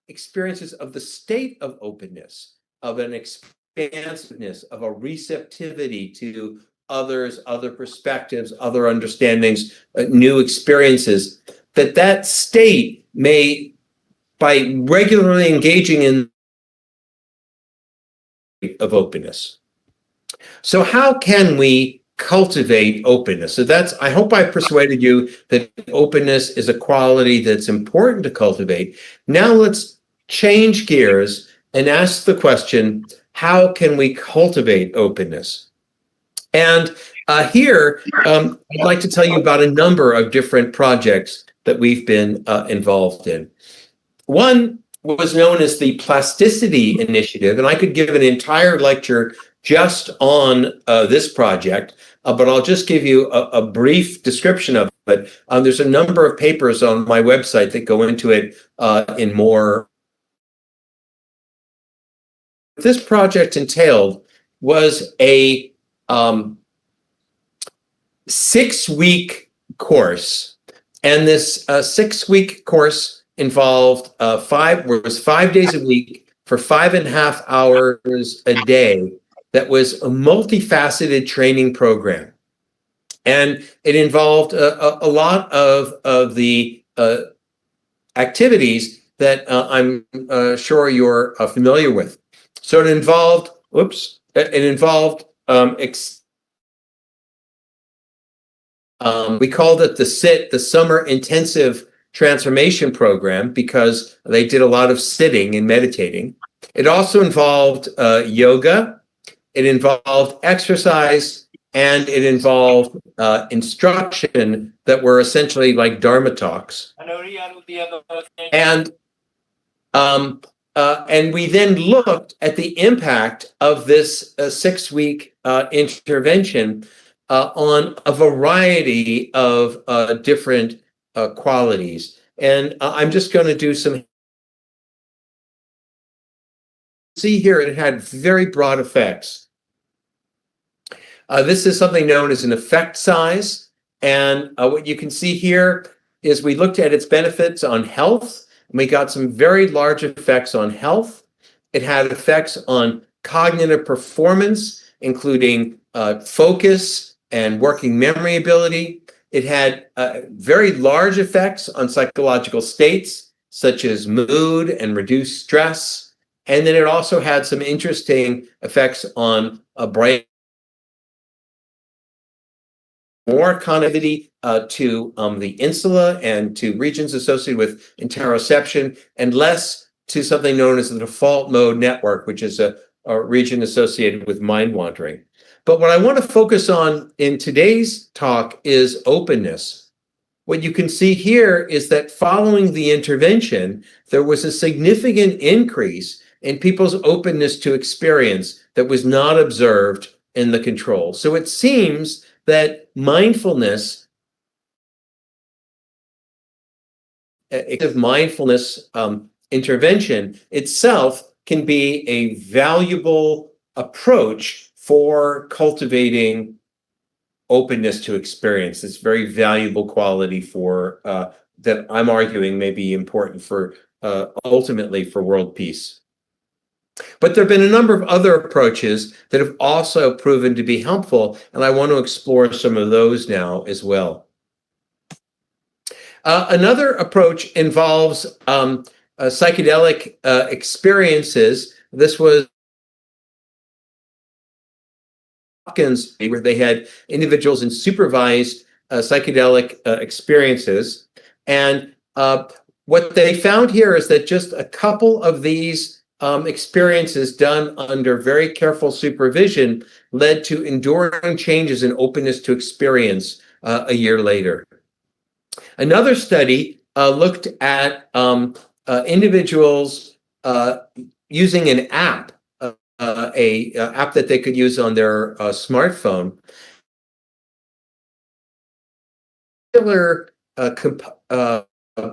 experiences of the state of openness, of an expansiveness, of a receptivity to others, other perspectives, other understandings, new experiences, that state may, by regularly engaging in of openness. So how can we cultivate openness? So that's, I hope I persuaded you that openness is a quality that's important to cultivate. Now let's change gears and ask the question, how can we cultivate openness? And here, I'd like to tell you about a number of different projects that we've been involved in. One was known as the Plasticity Initiative, and I could give an entire lecture just on this project, but I'll just give you a brief description of it. There's a number of papers on my website that go into it in more. What this project entailed was a 6-week course, and this 6-week course involved 5 days a week for 5.5 hours a day. That was a multifaceted training program, and it involved a lot of the activities that I'm sure you're familiar with. So it involved, we called it the Summer Intensive Transformation Program, because they did a lot of sitting and meditating. It also involved yoga, it involved exercise, and it involved instruction that were essentially like Dharma talks. And we then looked at the impact of this 6-week intervention on a variety of different qualities. And I'm just going to do some. See here, it had very broad effects. This is something known as an effect size. And what you can see here is we looked at its benefits on health. And we got some very large effects on health. It had effects on cognitive performance, including focus and working memory ability. It had very large effects on psychological states, such as mood and reduced stress. And then it also had some interesting effects on brain, more connectivity to the insula and to regions associated with interoception, and less to something known as the default mode network, which is a region associated with mind wandering. But what I want to focus on in today's talk is openness. What you can see here is that following the intervention, there was a significant increase in people's openness to experience that was not observed in the control. So it seems that mindfulness, intervention itself can be a valuable approach for cultivating openness to experience. It's very valuable quality for that I'm arguing may be important for ultimately for world peace. But there have been a number of other approaches that have also proven to be helpful, and I want to explore some of those now as well. Another approach involves psychedelic experiences. This was where they had individuals in supervised psychedelic experiences. And what they found here is that just a couple of these experiences done under very careful supervision led to enduring changes in openness to experience a year later. Another study looked at individuals using an app, a app that they could use on their smartphone. Particular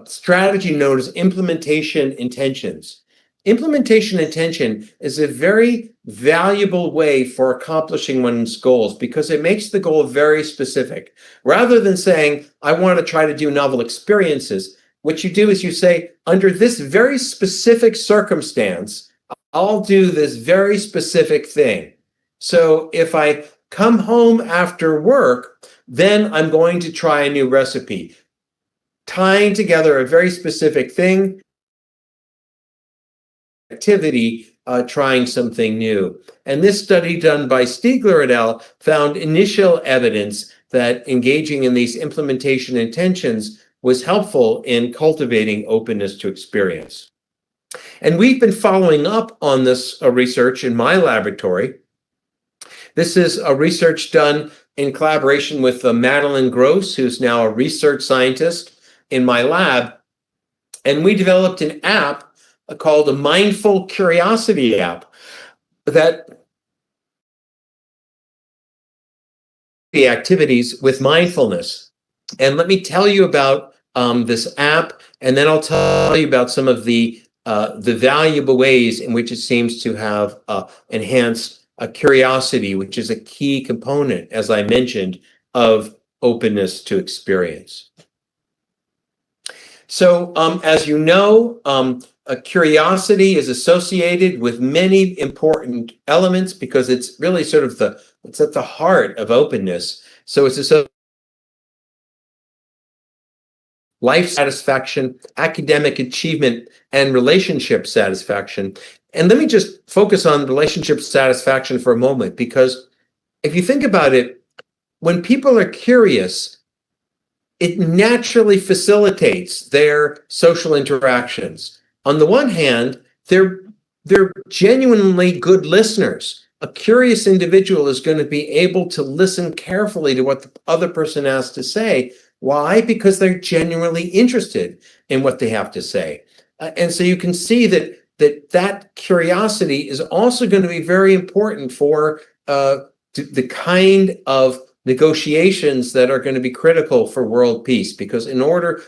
strategy known as implementation intentions. Implementation intention is a very valuable way for accomplishing one's goals because it makes the goal very specific. Rather than saying, I want to try to do novel experiences, what you do is you say, under this very specific circumstance, I'll do this very specific thing. So if I come home after work, then I'm going to try a new recipe, tying together a very specific thing, activity, trying something new. And this study done by Stiegler et al. Found initial evidence that engaging in these implementation intentions was helpful in cultivating openness to experience. And we've been following up on this research in my laboratory. This is a research done in collaboration with Madeline Gross, who's now a research scientist in my lab. And we developed an app called a Mindful Curiosity app that the activities with mindfulness. And let me tell you about this app, and then I'll tell you about some of the valuable ways in which it seems to have enhanced curiosity, which is a key component, as I mentioned, of openness to experience. So, as you know, curiosity is associated with many important elements because it's really sort of it's at the heart of openness. So it's a life satisfaction, academic achievement, and relationship satisfaction. And let me just focus on relationship satisfaction for a moment, because if you think about it, when people are curious, it naturally facilitates their social interactions. On the one hand, they're genuinely good listeners. A curious individual is going to be able to listen carefully to what the other person has to say. Why? Because they're genuinely interested in what they have to say. And so you can see that curiosity is also going to be very important for the kind of negotiations that are going to be critical for world peace, because in order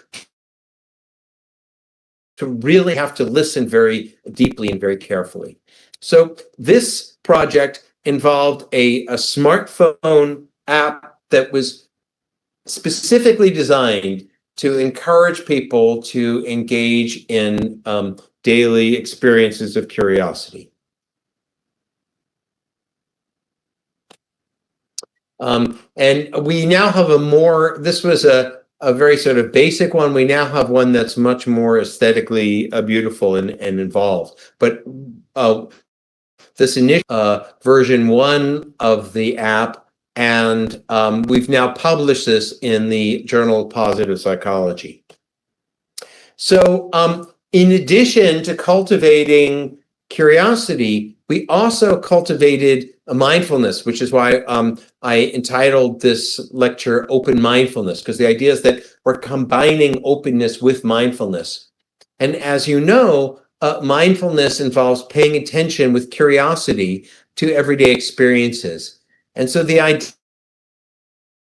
to really have to listen very deeply and very carefully. So this project involved a smartphone app that was specifically designed to encourage people to engage in daily experiences of curiosity. And we now have this was a very sort of basic one. We now have one that's much more aesthetically beautiful and involved. But this initial version 1 of the app, and we've now published this in the Journal of Positive Psychology. So in addition to cultivating curiosity, we also cultivated a mindfulness, which is why I entitled this lecture Open Mindfulness, because the idea is that we're combining openness with mindfulness. And as you know, mindfulness involves paying attention with curiosity to everyday experiences. And so the idea of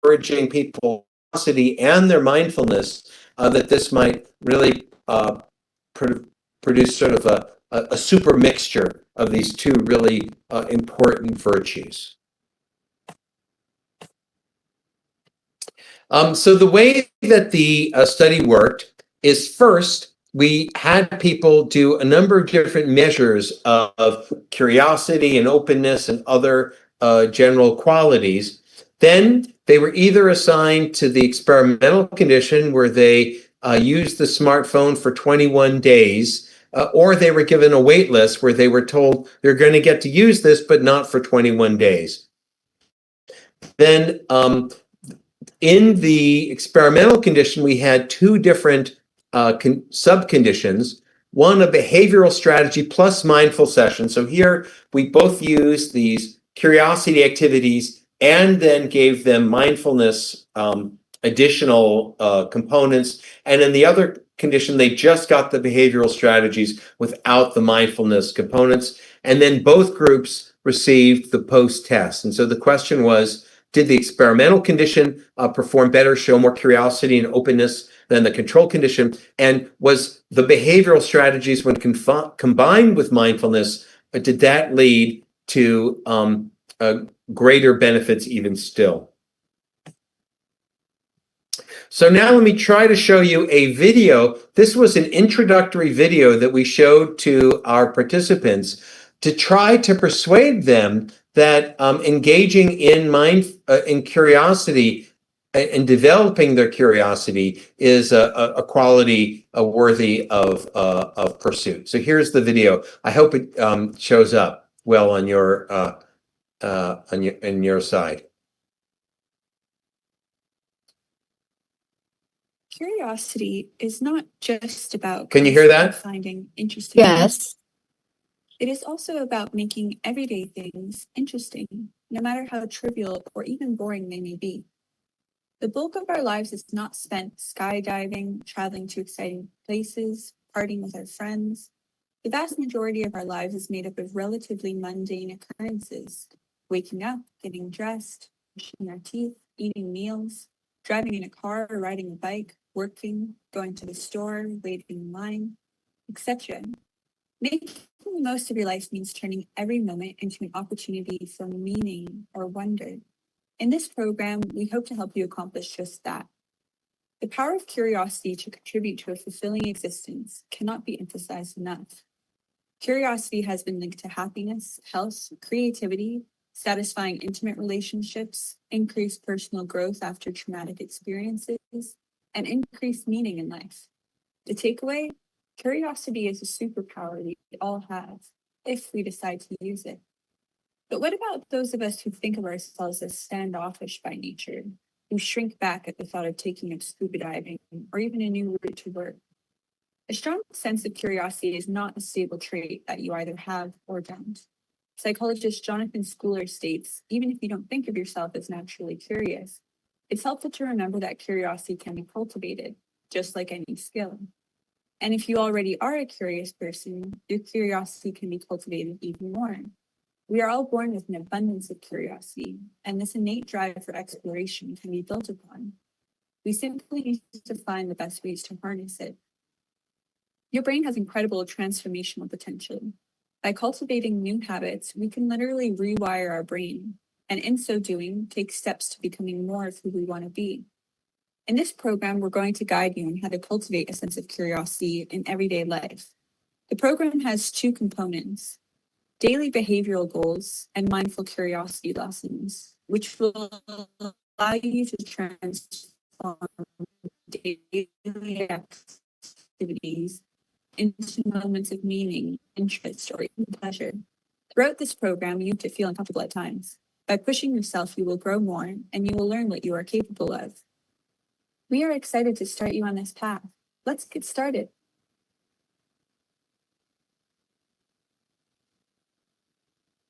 encouraging people curiosity and their mindfulness, that this might really produce sort of a super mixture of these two really important virtues. So the way that the study worked is, first, we had people do a number of different measures of curiosity and openness and other general qualities. Then they were either assigned to the experimental condition, where they used the smartphone for 21 days, or they were given a wait list where they were told they're going to get to use this, but not for 21 days. Then in the experimental condition, we had two different sub-conditions. One, a behavioral strategy plus mindful session. So here we both used these curiosity activities and then gave them mindfulness additional components. And in the other condition, they just got the behavioral strategies without the mindfulness components. And then both groups received the post-test. And so the question was, did the experimental condition perform better, show more curiosity and openness than the control condition? And was the behavioral strategies, when combined with mindfulness, did that lead to greater benefits even still? So now let me try to show you a video. This was an introductory video that we showed to our participants to try to persuade them that engaging in curiosity and developing their curiosity is a quality worthy of pursuit. So here's the video. I hope it shows up well on your side. Curiosity is not just about Can you hear that? Finding interesting. Yes. It is also about making everyday things interesting, no matter how trivial or even boring they may be. The bulk of our lives is not spent skydiving, traveling to exciting places, partying with our friends. The vast majority of our lives is made up of relatively mundane occurrences: waking up, getting dressed, brushing our teeth, eating meals, driving in a car or riding a bike, working, going to the store, waiting in line, etc. Making the most of your life means turning every moment into an opportunity for meaning or wonder. In this program, we hope to help you accomplish just that. The power of curiosity to contribute to a fulfilling existence cannot be emphasized enough. Curiosity has been linked to happiness, health, creativity, satisfying intimate relationships, increased personal growth after traumatic experiences, and increased meaning in life. The takeaway: curiosity is a superpower we all have, if we decide to use it. But what about those of us who think of ourselves as standoffish by nature, who shrink back at the thought of taking up scuba diving or even a new route to work? A strong sense of curiosity is not a stable trait that you either have or don't. Psychologist Jonathan Schooler states, even if you don't think of yourself as naturally curious, it's helpful to remember that curiosity can be cultivated, just like any skill. And if you already are a curious person, your curiosity can be cultivated even more. We are all born with an abundance of curiosity, and this innate drive for exploration can be built upon. We simply need to find the best ways to harness it. Your brain has incredible transformational potential. By cultivating new habits, we can literally rewire our brain, and in so doing, take steps to becoming more of who we want to be. In this program, we're going to guide you on how to cultivate a sense of curiosity in everyday life. The program has two components: daily behavioral goals and mindful curiosity lessons, which will allow you to transform daily activities into moments of meaning, interest, or even pleasure. Throughout this program, you need to feel uncomfortable at times. By pushing yourself, you will grow more, and you will learn what you are capable of. We are excited to start you on this path. Let's get started.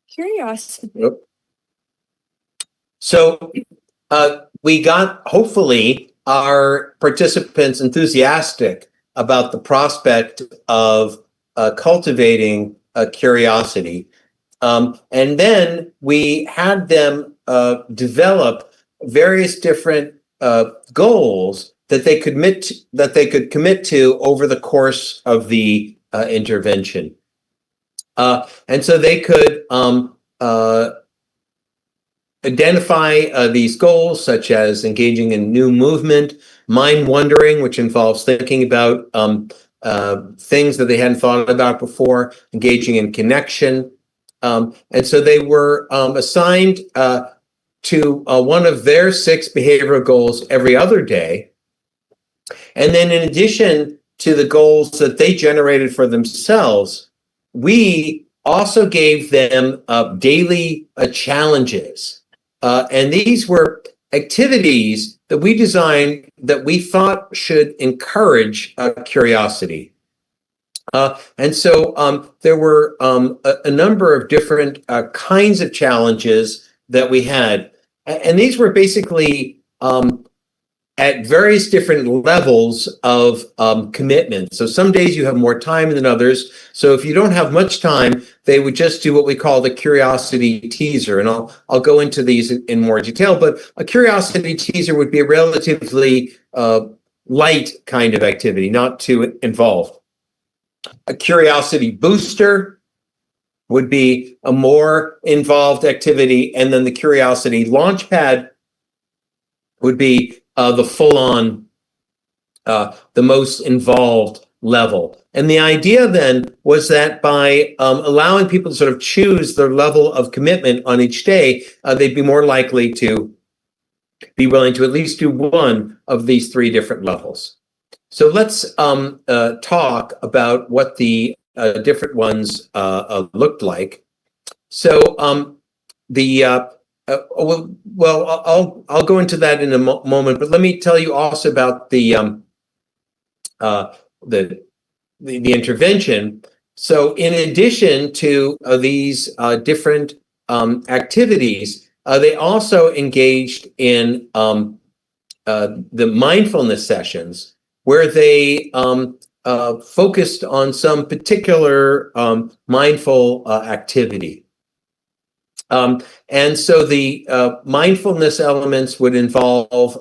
Curiosity. Yep. So we got, hopefully, our participants enthusiastic about the prospect of cultivating curiosity. And then we had them develop various different goals that they could commit to over the course of the intervention. And so they could identify these goals, such as engaging in new movement, mind wandering, which involves thinking about things that they hadn't thought about before, engaging in connection. And so they were assigned to one of their 6 behavioral goals every other day. And then in addition to the goals that they generated for themselves, we also gave them daily challenges. And these were activities that we designed that we thought should encourage curiosity. And so there were a number of different kinds of challenges that we had. And these were basically at various different levels of commitment. So some days you have more time than others. So if you don't have much time, they would just do what we call the curiosity teaser. And I'll go into these in more detail, but a curiosity teaser would be a relatively light kind of activity, not too involved. A curiosity booster would be a more involved activity. And then the curiosity launchpad would be the full-on the most involved level. And the idea then was that by allowing people to sort of choose their level of commitment on each day, they'd be more likely to be willing to at least do one of these three different levels. So let's talk about what the different ones looked like. So I'll go into that in a moment, but let me tell you also about the intervention. So in addition to these different activities, they also engaged in the mindfulness sessions, where they focused on some particular mindful activity. And so the mindfulness elements would involve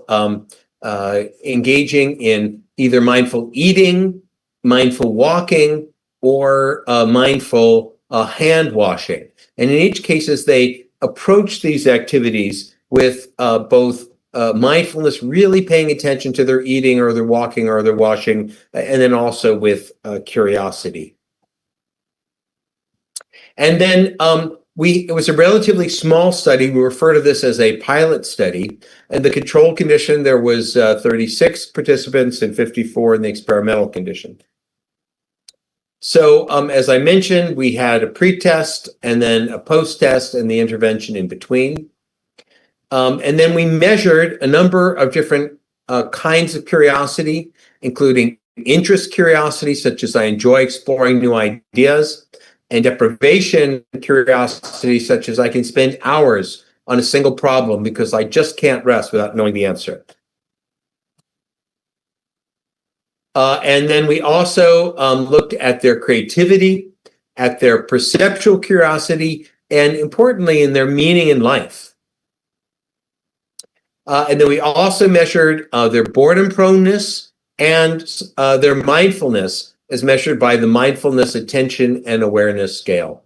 engaging in either mindful eating, mindful walking, or mindful hand washing. And in each cases, they approach these activities with both mindfulness, really paying attention to their eating or their walking or their washing, and then also with curiosity. And then it was a relatively small study. We refer to this as a pilot study. And the control condition, there was 36 participants and 54 in the experimental condition. So as I mentioned, we had a pre-test and then a post-test and the intervention in between. And then we measured a number of different kinds of curiosity, including interest curiosity, such as I enjoy exploring new ideas, and deprivation curiosity, such as I can spend hours on a single problem because I just can't rest without knowing the answer. And then we also looked at their creativity, at their perceptual curiosity, and importantly, in their meaning in life. And then we also measured their boredom proneness and their mindfulness, as measured by the mindfulness attention and awareness scale.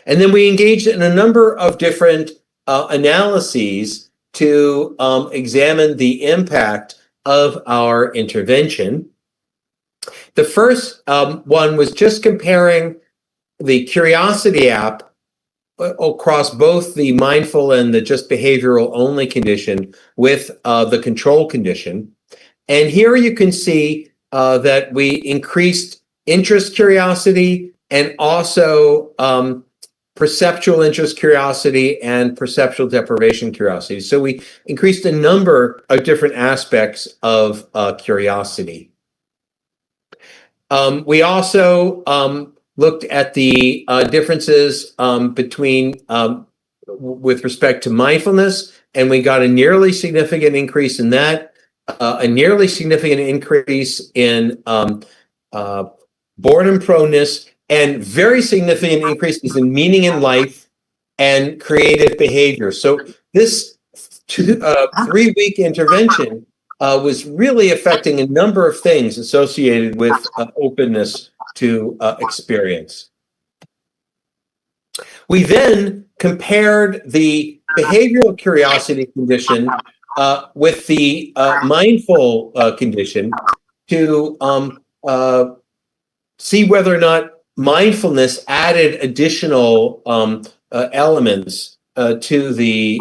And then we engaged in a number of different analyses to examine the impact of our intervention. The first one was just comparing the Curiosity app across both the mindful and the just behavioral only condition with the control condition. And here you can see that we increased interest curiosity and also perceptual interest curiosity and perceptual deprivation curiosity. So we increased a number of different aspects of curiosity. We also looked at the differences between with respect to mindfulness, and we got a nearly significant increase in that. A nearly significant increase in boredom proneness, and very significant increases in meaning in life and creative behavior. So this 3-week intervention was really affecting a number of things associated with openness to experience. We then compared the behavioral curiosity condition with the mindful condition to see whether or not mindfulness added additional elements to the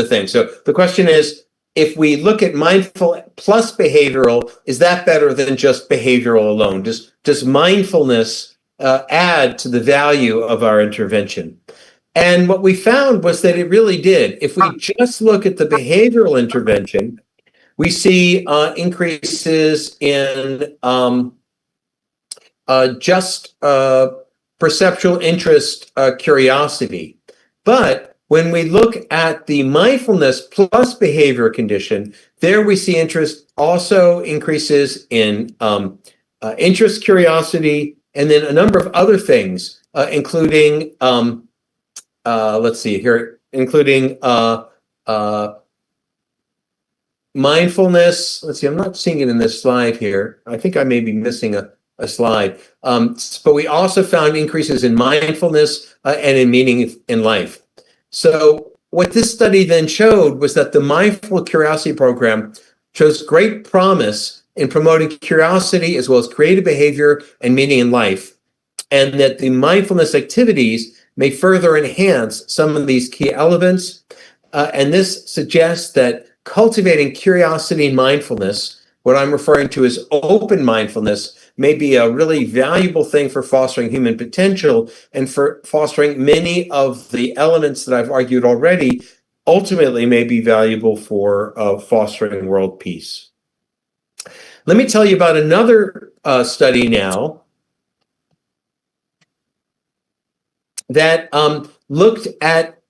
thing. So the question is, if we look at mindful plus behavioral, is that better than just behavioral alone? Does mindfulness add to the value of our intervention? And what we found was that it really did. If we just look at the behavioral intervention, we see increases in just perceptual interest curiosity. But when we look at the mindfulness plus behavior condition, there we see interest also increases in interest curiosity, and then a number of other things, including let's see here, including mindfulness. Let's see, I'm not seeing it in this slide here. I think I may be missing a slide. But we also found increases in mindfulness and in meaning in life. So what this study then showed was that the Mindful Curiosity Program shows great promise in promoting curiosity as well as creative behavior and meaning in life, and that the mindfulness activities may further enhance some of these key elements. And this suggests that cultivating curiosity and mindfulness, what I'm referring to as open mindfulness, may be a really valuable thing for fostering human potential and for fostering many of the elements that I've argued already, ultimately may be valuable for fostering world peace. Let me tell you about another study now that looked at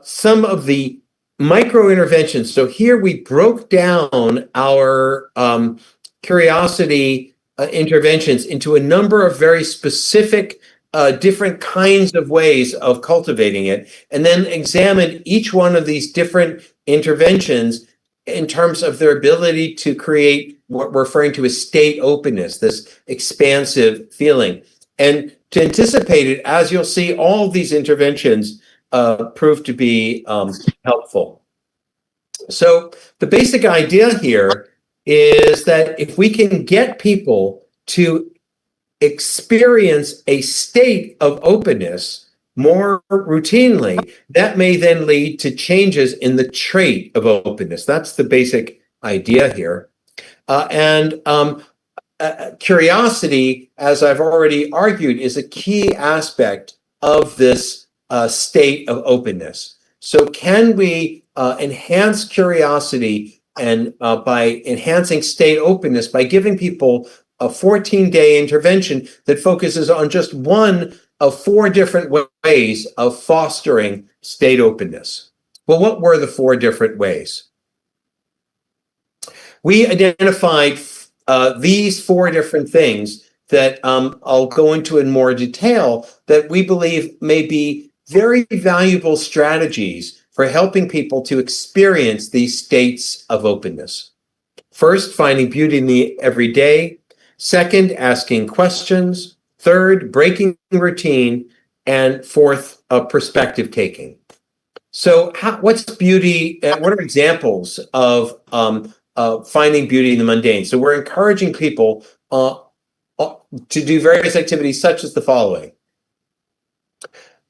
some of the micro interventions. So here we broke down our curiosity interventions into a number of very specific different kinds of ways of cultivating it, and then examined each one of these different interventions in terms of their ability to create what we're referring to as state openness, this expansive feeling. And to anticipate it, as you'll see, all of these interventions prove to be helpful. So the basic idea here is that if we can get people to experience a state of openness more routinely, that may then lead to changes in the trait of openness. That's the basic idea here. Curiosity, as I've already argued, is a key aspect of this state of openness. So can we enhance curiosity and by enhancing state openness, by giving people a 14-day intervention that focuses on just one of 4 different ways of fostering state openness? Well, what were the 4 different ways? We identified these 4 different things that I'll go into in more detail that we believe may be very valuable strategies for helping people to experience these states of openness. First, finding beauty in the everyday. Second, asking questions. Third, breaking routine. And fourth, perspective taking. So what's beauty? What are examples of finding beauty in the mundane? So we're encouraging people to do various activities such as the following.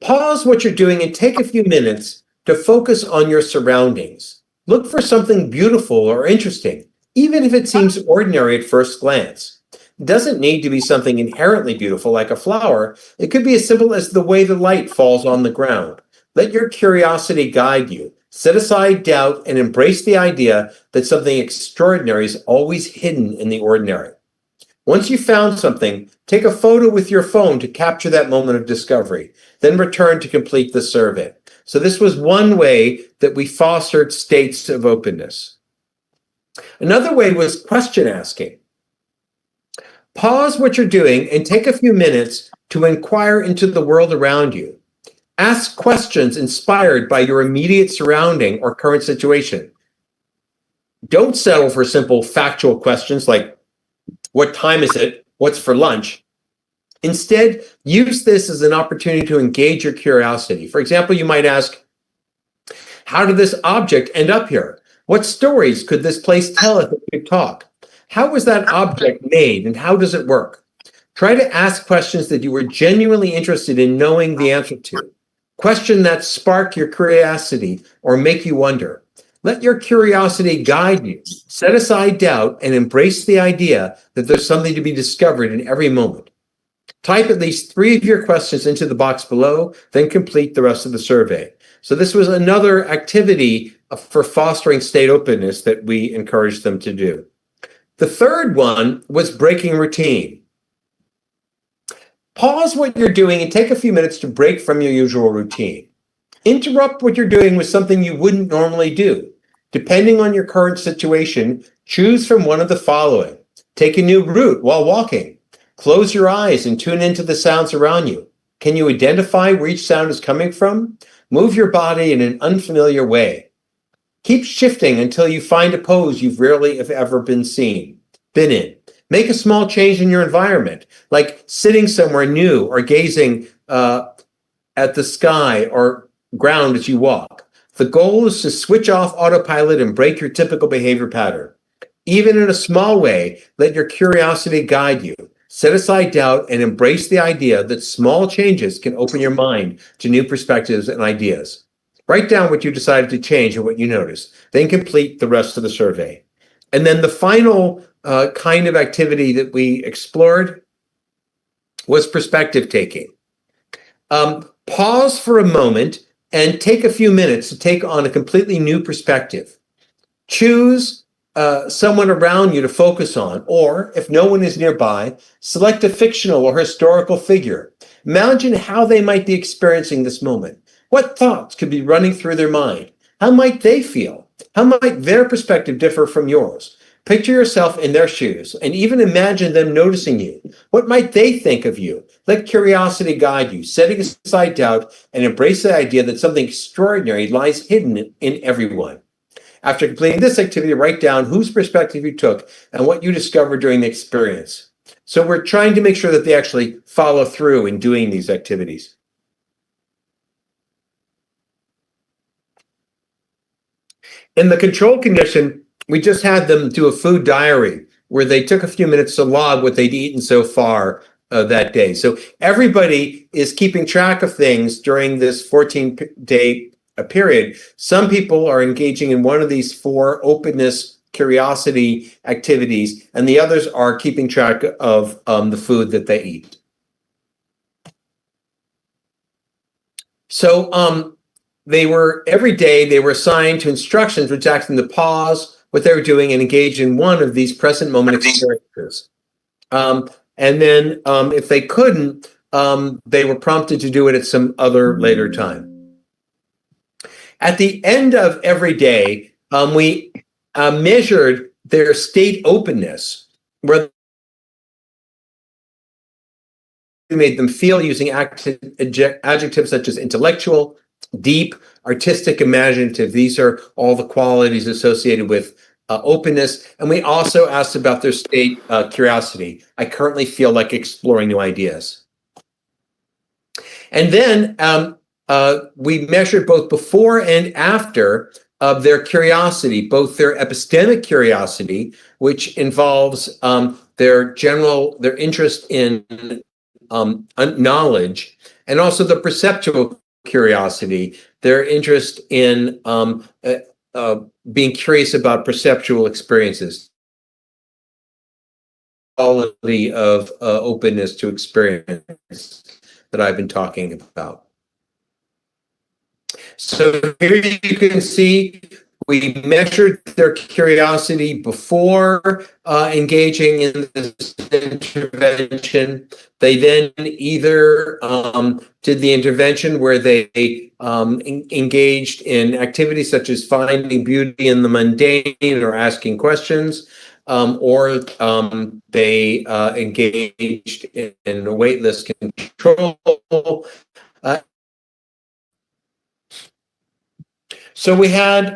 Pause what you're doing and take a few minutes to focus on your surroundings. Look for something beautiful or interesting, even if it seems ordinary at first glance. It doesn't need to be something inherently beautiful like a flower. It could be as simple as the way the light falls on the ground. Let your curiosity guide you. Set aside doubt and embrace the idea that something extraordinary is always hidden in the ordinary. Once you've found something, take a photo with your phone to capture that moment of discovery, then return to complete the survey. So this was one way that we fostered states of openness. Another way was question asking. Pause what you're doing and take a few minutes to inquire into the world around you. Ask questions inspired by your immediate surrounding or current situation. Don't settle for simple factual questions like, what time is it? What's for lunch? Instead, use this as an opportunity to engage your curiosity. For example, you might ask, how did this object end up here? What stories could this place tell if it could talk? How was that object made and how does it work? Try to ask questions that you were genuinely interested in knowing the answer to. Question that spark your curiosity or make you wonder. Let your curiosity guide you. Set aside doubt and embrace the idea that there's something to be discovered in every moment. Type at least 3 of your questions into the box below, then complete the rest of the survey. So this was another activity for fostering state openness that we encouraged them to do. The third one was breaking routine. Pause what you're doing and take a few minutes to break from your usual routine. Interrupt what you're doing with something you wouldn't normally do. Depending on your current situation, choose from one of the following. Take a new route while walking. Close your eyes and tune into the sounds around you. Can you identify where each sound is coming from? Move your body in an unfamiliar way. Keep shifting until you find a pose you've rarely if ever been in. Make a small change in your environment, like sitting somewhere new or gazing at the sky or ground as you walk. The goal is to switch off autopilot and break your typical behavior pattern. Even in a small way, let your curiosity guide you. Set aside doubt and embrace the idea that small changes can open your mind to new perspectives and ideas. Write down what you decided to change and what you noticed. Then complete the rest of the survey. And then the final kind of activity that we explored was perspective taking. Pause for a moment and take a few minutes to take on a completely new perspective. Choose someone around you to focus on, or if no one is nearby, select a fictional or historical figure. Imagine how they might be experiencing this moment. What thoughts could be running through their mind? How might they feel? How might their perspective differ from yours? Picture yourself in their shoes and even imagine them noticing you. What might they think of you? Let curiosity guide you, setting aside doubt and embrace the idea that something extraordinary lies hidden in everyone. After completing this activity, write down whose perspective you took and what you discovered during the experience. So we're trying to make sure that they actually follow through in doing these activities. In the control condition, we just had them do a food diary where they took a few minutes to log what they'd eaten so far that day. So everybody is keeping track of things during this 14-day period. Some people are engaging in one of these 4 openness, curiosity activities, and the others are keeping track of the food that they eat. So every day they were assigned to instructions which asked them to pause what they were doing and engage in one of these present moment experiences. And then if they couldn't, they were prompted to do it at some other later time. At the end of every day, we measured their state openness, where we made them feel using adjectives such as intellectual, deep, artistic, imaginative. These are all the qualities associated with openness. And we also asked about their state curiosity. I currently feel like exploring new ideas. And then we measured both before and after of their curiosity, both their epistemic curiosity, which involves their interest in knowledge, and also the perceptual curiosity, their interest in being curious about perceptual experiences, quality of openness to experience that I've been talking about. So here you can see we measured their curiosity before engaging in this intervention. They then either did the intervention where they engaged in activities such as finding beauty in the mundane or asking questions, or they engaged in weightless control. So we had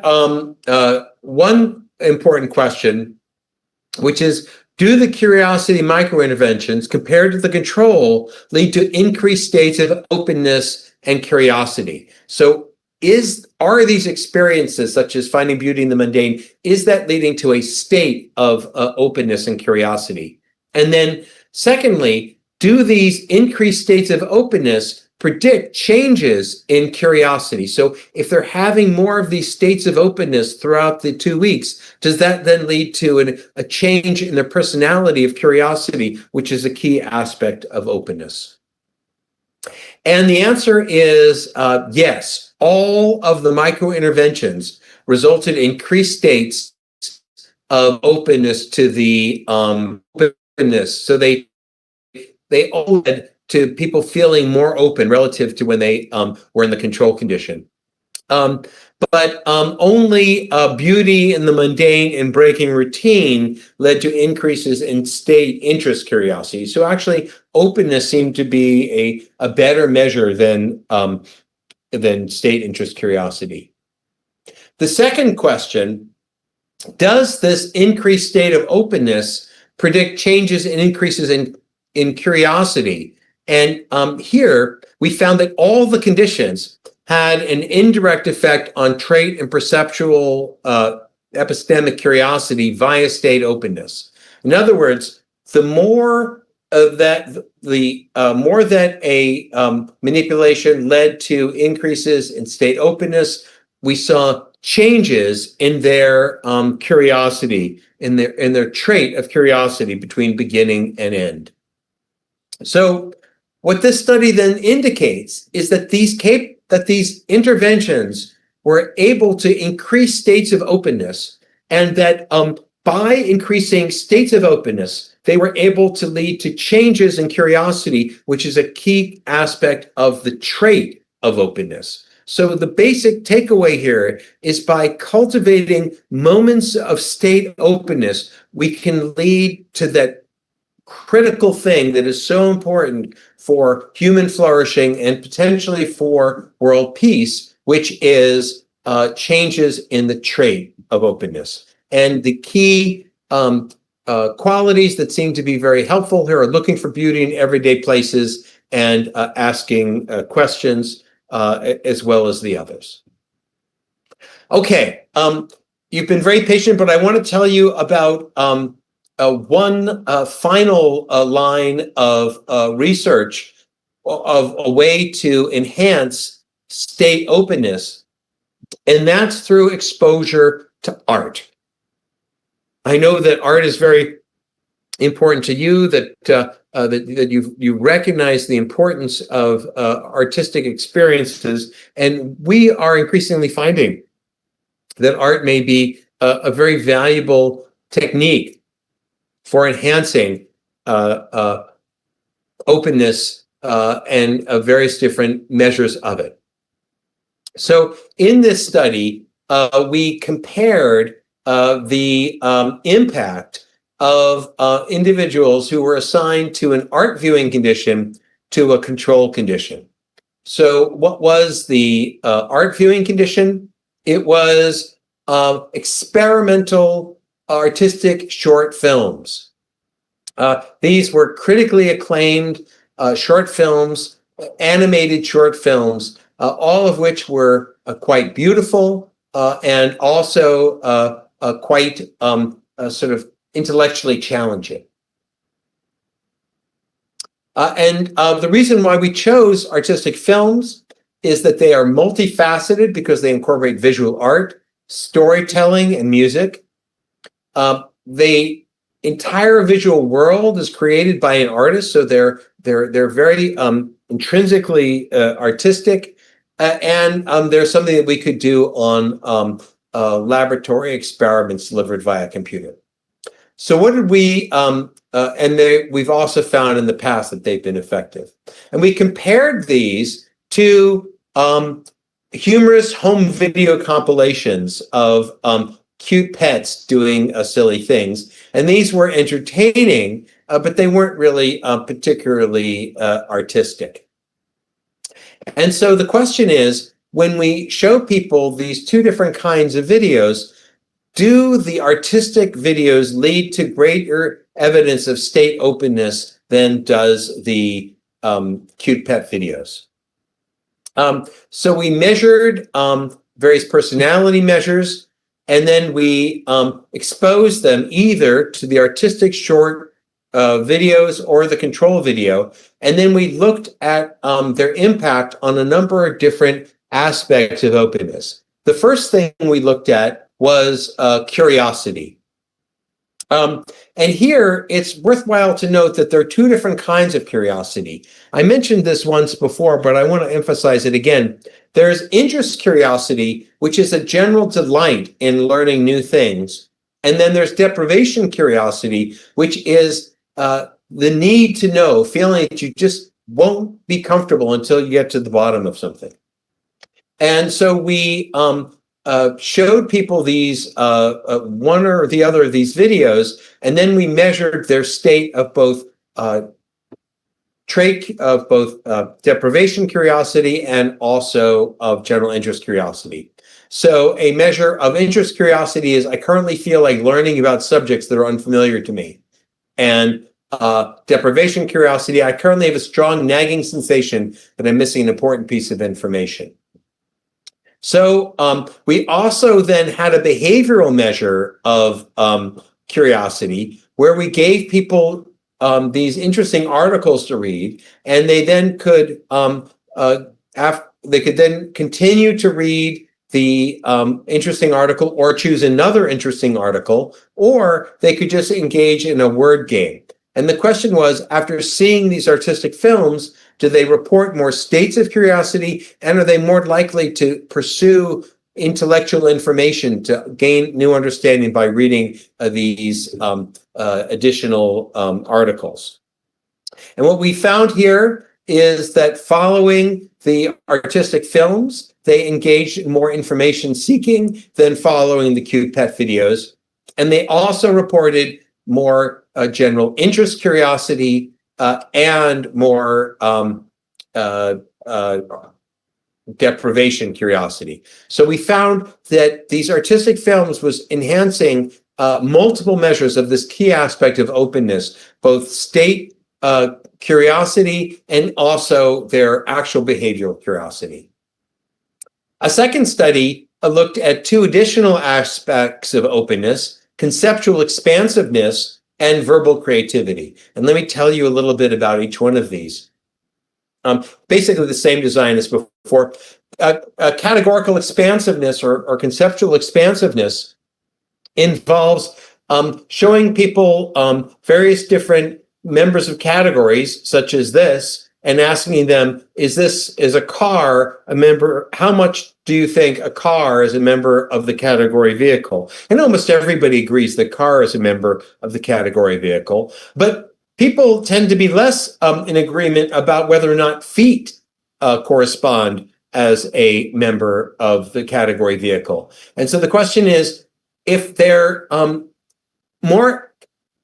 one important question, which is, do the curiosity microinterventions compared to the control lead to increased states of openness and curiosity? So are these experiences, such as finding beauty in the mundane, is that leading to a state of openness and curiosity? And then secondly, do these increased states of openness predict changes in curiosity? So if they're having more of these states of openness throughout the 2 weeks, does that then lead to a change in their personality of curiosity, which is a key aspect of openness? And the answer is yes. All of the micro-interventions resulted in increased states of openness to the openness. So they all led to people feeling more open relative to when they were in the control condition. But only beauty in the mundane and breaking routine led to increases in state interest curiosity. So actually, openness seemed to be a better measure than state interest curiosity. The second question, does this increased state of openness predict changes and increases in curiosity? And here we found that all the conditions had an indirect effect on trait and perceptual epistemic curiosity via state openness. In other words, the more more that a manipulation led to increases in state openness, we saw changes in their curiosity, in their trait of curiosity between beginning and end. So what this study then indicates is that these interventions were able to increase states of openness, and that by increasing states of openness, they were able to lead to changes in curiosity, which is a key aspect of the trait of openness. So the basic takeaway here is by cultivating moments of state openness, we can lead to that critical thing that is so important for human flourishing and potentially for world peace, which is changes in the trait of openness. And the key qualities that seem to be very helpful here are looking for beauty in everyday places and asking questions, as well as the others. Okay, you've been very patient, but I want to tell you about one final line of research of a way to enhance state openness, and that's through exposure to art. I know that art is very important to you, that you recognize the importance of artistic experiences, and we are increasingly finding that art may be a very valuable technique for enhancing openness and various different measures of it. So in this study, we compared the impact of individuals who were assigned to an art viewing condition to a control condition. So what was the art viewing condition? It was experimental artistic short films. These were critically acclaimed short films, animated short films, all of which were quite beautiful and also quite sort of intellectually challenging. And the reason why we chose artistic films is that they are multifaceted because they incorporate visual art, storytelling, and music. The entire visual world is created by an artist, so they're very intrinsically artistic, and there's something that we could do on laboratory experiments delivered via computer. So what did we, we've also found in the past that they've been effective. And we compared these to humorous home video compilations of cute pets doing silly things. And these were entertaining, but they weren't really particularly artistic. And so the question is, when we show people these two different kinds of videos, do the artistic videos lead to greater evidence of state openness than does the cute pet videos? So we measured various personality measures, and then we exposed them either to the artistic short videos or the control video, and then we looked at their impact on a number of different aspects of openness. The first thing we looked at was curiosity. And here it's worthwhile to note that there are two different kinds of curiosity. I mentioned this once before, but I want to emphasize it again. There's interest curiosity, which is a general delight in learning new things. And then there's deprivation curiosity, which is the need to know, feeling that you just won't be comfortable until you get to the bottom of something. And so we showed people these, one or the other of these videos, and then we measured their state of both deprivation curiosity and also of general interest curiosity. So a measure of interest curiosity is, I currently feel like learning about subjects that are unfamiliar to me. And deprivation curiosity, I currently have a strong nagging sensation that I'm missing an important piece of information. So we also then had a behavioral measure of curiosity, where we gave people these interesting articles to read, and they then could continue to read the interesting article or choose another interesting article, or they could just engage in a word game. And the question was, after seeing these artistic films, do they report more states of curiosity, and are they more likely to pursue intellectual information to gain new understanding by reading these additional articles? And what we found here is that following the artistic films, they engaged in more information seeking than following the cute pet videos. And they also reported more general interest curiosity and more deprivation curiosity. So we found that these artistic films was enhancing multiple measures of this key aspect of openness, both state curiosity and also their actual behavioral curiosity. A second study looked at two additional aspects of openness: conceptual expansiveness and verbal creativity. And let me tell you a little bit about each one of these. Basically the same design as before. Categorical expansiveness or conceptual expansiveness involves showing people various different members of categories, such as this, and asking them, is a car a member? How much do you think a car is a member of the category vehicle? And almost everybody agrees that car is a member of the category vehicle, but people tend to be less in agreement about whether or not feet correspond as a member of the category vehicle. And so the question is, if they're more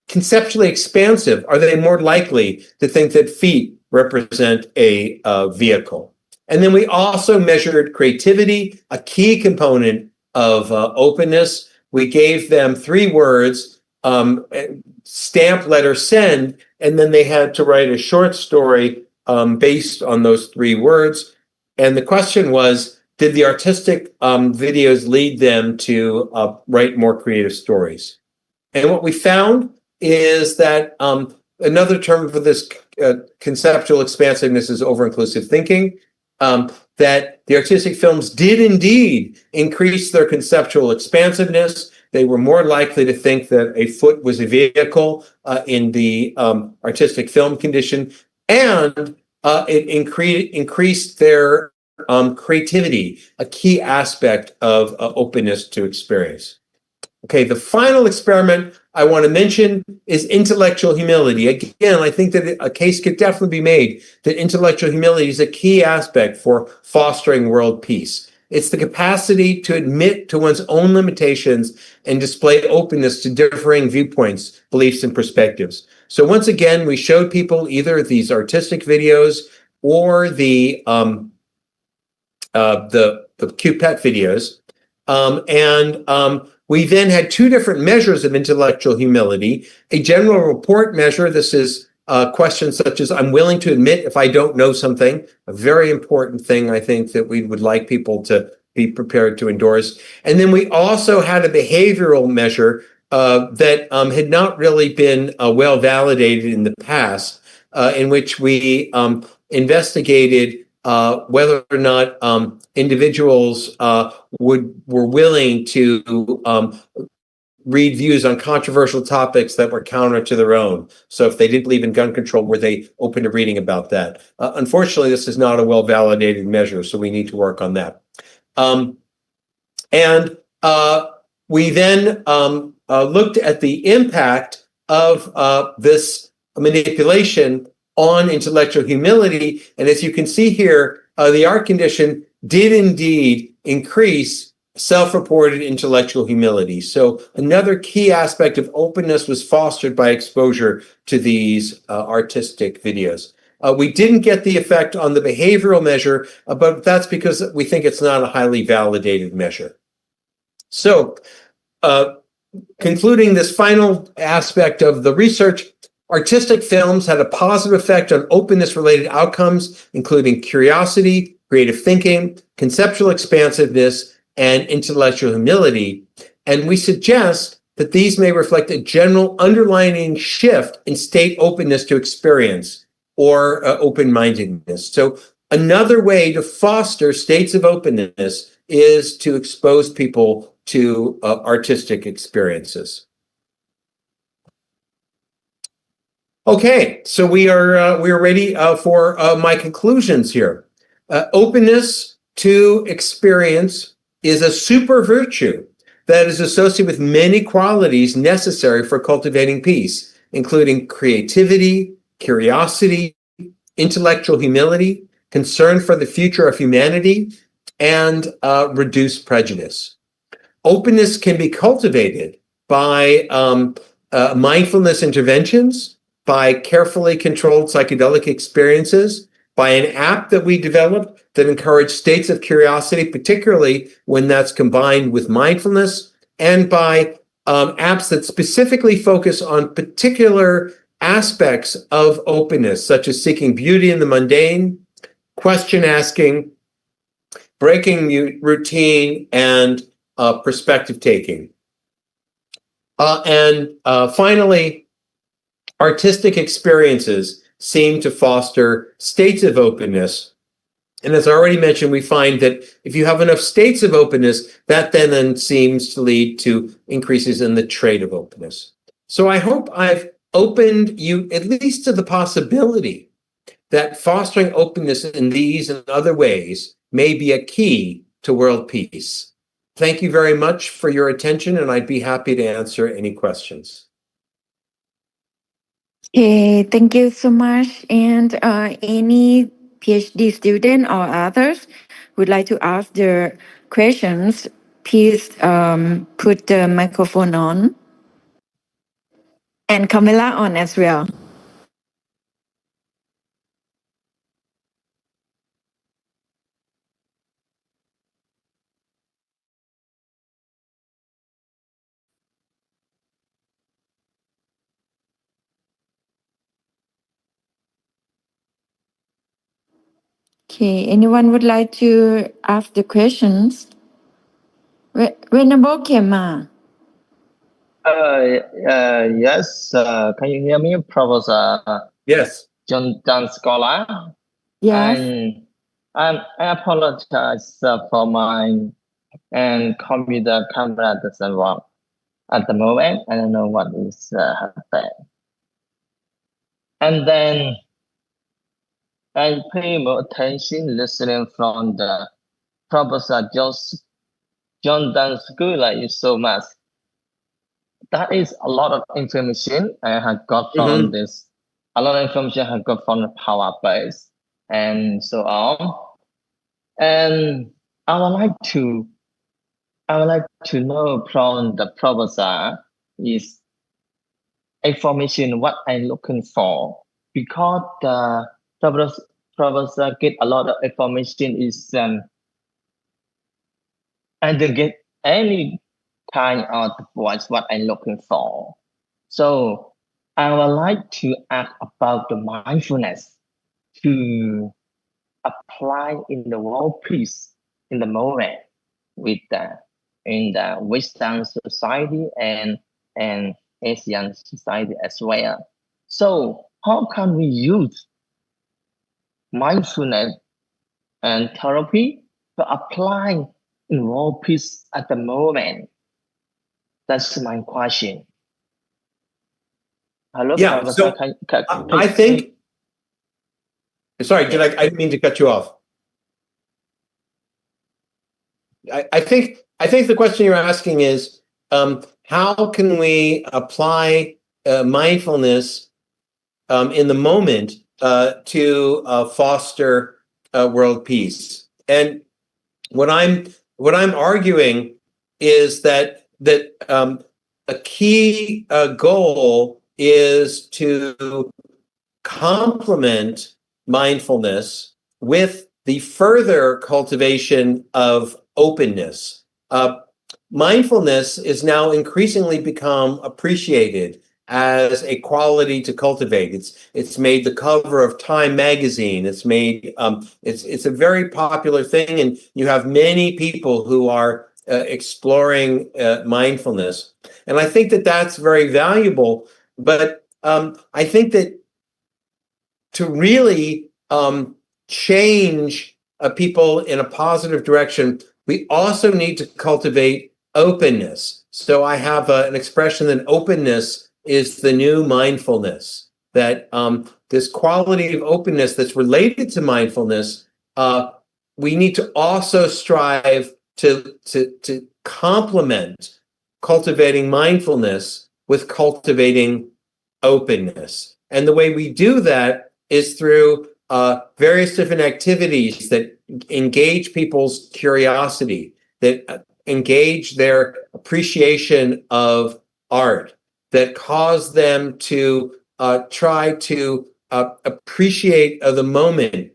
conceptually expansive, are they more likely to think that feet represent a vehicle? And then we also measured creativity, a key component of openness. We gave them 3 words, stamp, letter, send, and then they had to write a short story based on those 3 words. And the question was, did the artistic videos lead them to write more creative stories? And what we found is that another term for this conceptual expansiveness is over-inclusive thinking, that the artistic films did indeed increase their conceptual expansiveness. They were more likely to think that a foot was a vehicle in the artistic film condition, and it increased their creativity, a key aspect of openness to experience. Okay, the final experiment I want to mention is intellectual humility. Again, I think that a case could definitely be made that intellectual humility is a key aspect for fostering world peace. It's the capacity to admit to one's own limitations and display openness to differing viewpoints, beliefs, and perspectives. So once again, we showed people either these artistic videos or the cute pet videos, we then had 2 different measures of intellectual humility. A general report measure. This is questions such as, I'm willing to admit if I don't know something, a very important thing I think that we would like people to be prepared to endorse. And then we also had a behavioral measure that had not really been well validated in the past, in which we investigated whether or not individuals were willing to read views on controversial topics that were counter to their own. So if they didn't believe in gun control, were they open to reading about that? Unfortunately, this is not a well-validated measure, so we need to work on that. We then looked at the impact of this manipulation on intellectual humility. And as you can see here, the art condition did indeed increase self-reported intellectual humility. So another key aspect of openness was fostered by exposure to these artistic videos. We didn't get the effect on the behavioral measure, but that's because we think it's not a highly validated measure. So concluding this final aspect of the research, artistic films had a positive effect on openness-related outcomes, including curiosity, creative thinking, conceptual expansiveness, and intellectual humility. And we suggest that these may reflect a general underlying shift in state openness to experience or open-mindedness. So another way to foster states of openness is to expose people to artistic experiences. Okay, so we are ready for my conclusions here. Openness to experience is a super virtue that is associated with many qualities necessary for cultivating peace, including creativity, curiosity, intellectual humility, concern for the future of humanity, and reduced prejudice. Openness can be cultivated by mindfulness interventions, by carefully controlled psychedelic experiences, by an app that we developed that encouraged states of curiosity, particularly when that's combined with mindfulness, and by apps that specifically focus on particular aspects of openness, such as seeking beauty in the mundane, question asking, breaking routine, and perspective taking. And finally, artistic experiences seem to foster states of openness. And as I already mentioned, we find that if you have enough states of openness, that then seems to lead to increases in the trait of openness. So I hope I've opened you at least to the possibility that fostering openness in these and other ways may be a key to world peace. Thank you very much for your attention, and I'd be happy to answer any questions. Okay, thank you so much. And any PhD student or others would like to ask their questions, please put the microphone on and camera on as well. Okay, anyone would like to ask the questions? Venerable Kema. Yes, can you hear me, Professor? Yes. John Dan Scholar? Yes. And I apologize for my computer camera doesn't work at the moment. I don't know what is happening. And then I pay more attention listening from the Professor John Dan Scholar so much. That is a lot of information I have got from this. A lot of information I have got from the power base and so on. And I would like to know from the professor is information what I'm looking for, because the professor get a lot of information is I don't get any kind of voice what I'm looking for. So I would like to ask about the mindfulness to apply in the world peace in the moment with in the Western society and Asian society as well. So how can we use mindfulness and therapy to apply in world peace at the moment? That's my question. Hello, Yeah, Professor. so I think. Sorry, I didn't mean to cut you off. I think the question you're asking is how can we apply mindfulness in the moment to foster world peace? And what I'm arguing is that a key goal is to complement mindfulness with the further cultivation of openness. Mindfulness is now increasingly become appreciated as a quality to cultivate. It's made the cover of Time magazine. It's made it's a very popular thing, and you have many people who are exploring mindfulness, and I think that that's very valuable. But I think that to really change people in a positive direction, we also need to cultivate openness. So I have an expression that openness is the new mindfulness, that this quality of openness that's related to mindfulness, we need to also strive to complement cultivating mindfulness with cultivating openness. And the way we do that is through various different activities that engage people's curiosity, that engage their appreciation of art, that cause them to try to appreciate the moment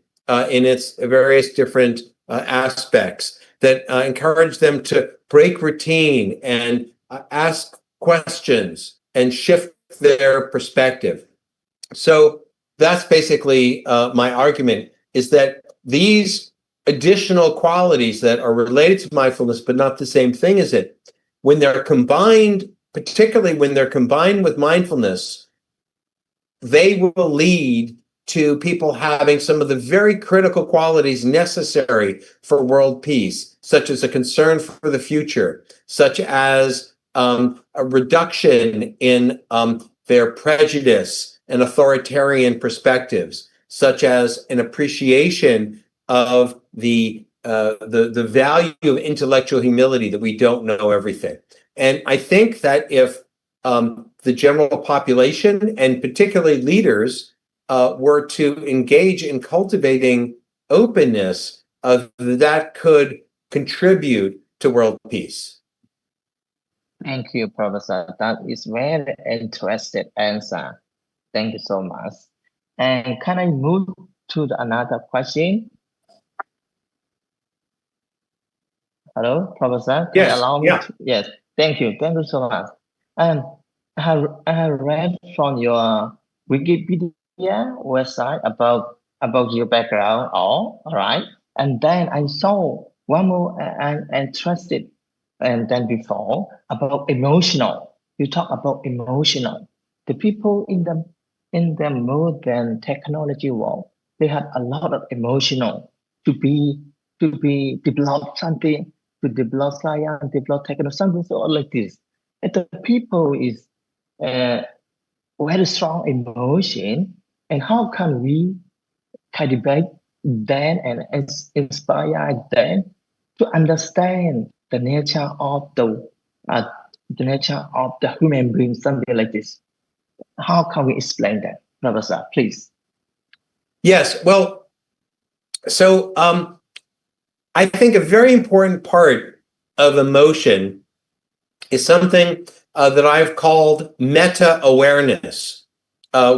in its various different aspects, that encourage them to break routine and ask questions and shift their perspective. So that's basically my argument, is that these additional qualities that are related to mindfulness but not the same thing as it, when they're combined, particularly when they're combined with mindfulness, they will lead to people having some of the very critical qualities necessary for world peace, such as a concern for the future, such as a reduction in their prejudice and authoritarian perspectives, such as an appreciation of the value of intellectual humility, that we don't know everything. And I think that if the general population, and particularly leaders, were to engage in cultivating openness, that could contribute to world peace. Thank you, Professor. That is very interesting answer. Thank you so much. And can I move to another question? Hello, Professor. Can Yes, you allow me yeah. to? Yes. Thank you. Thank you so much. And I have read from your Wikipedia website about your background. All right. And then I saw one more and interested, and then before, about emotional. You talk about emotional. The people in the modern technology world, they have a lot of emotional to be develop something, to develop science, develop technology, something so like this. And the people is very strong emotion, and how can we cultivate them and inspire them to understand the nature of the human being, something like this? How can we explain that, Professor? Please. Yes, well, so I think a very important part of emotion is something that I've called meta-awareness,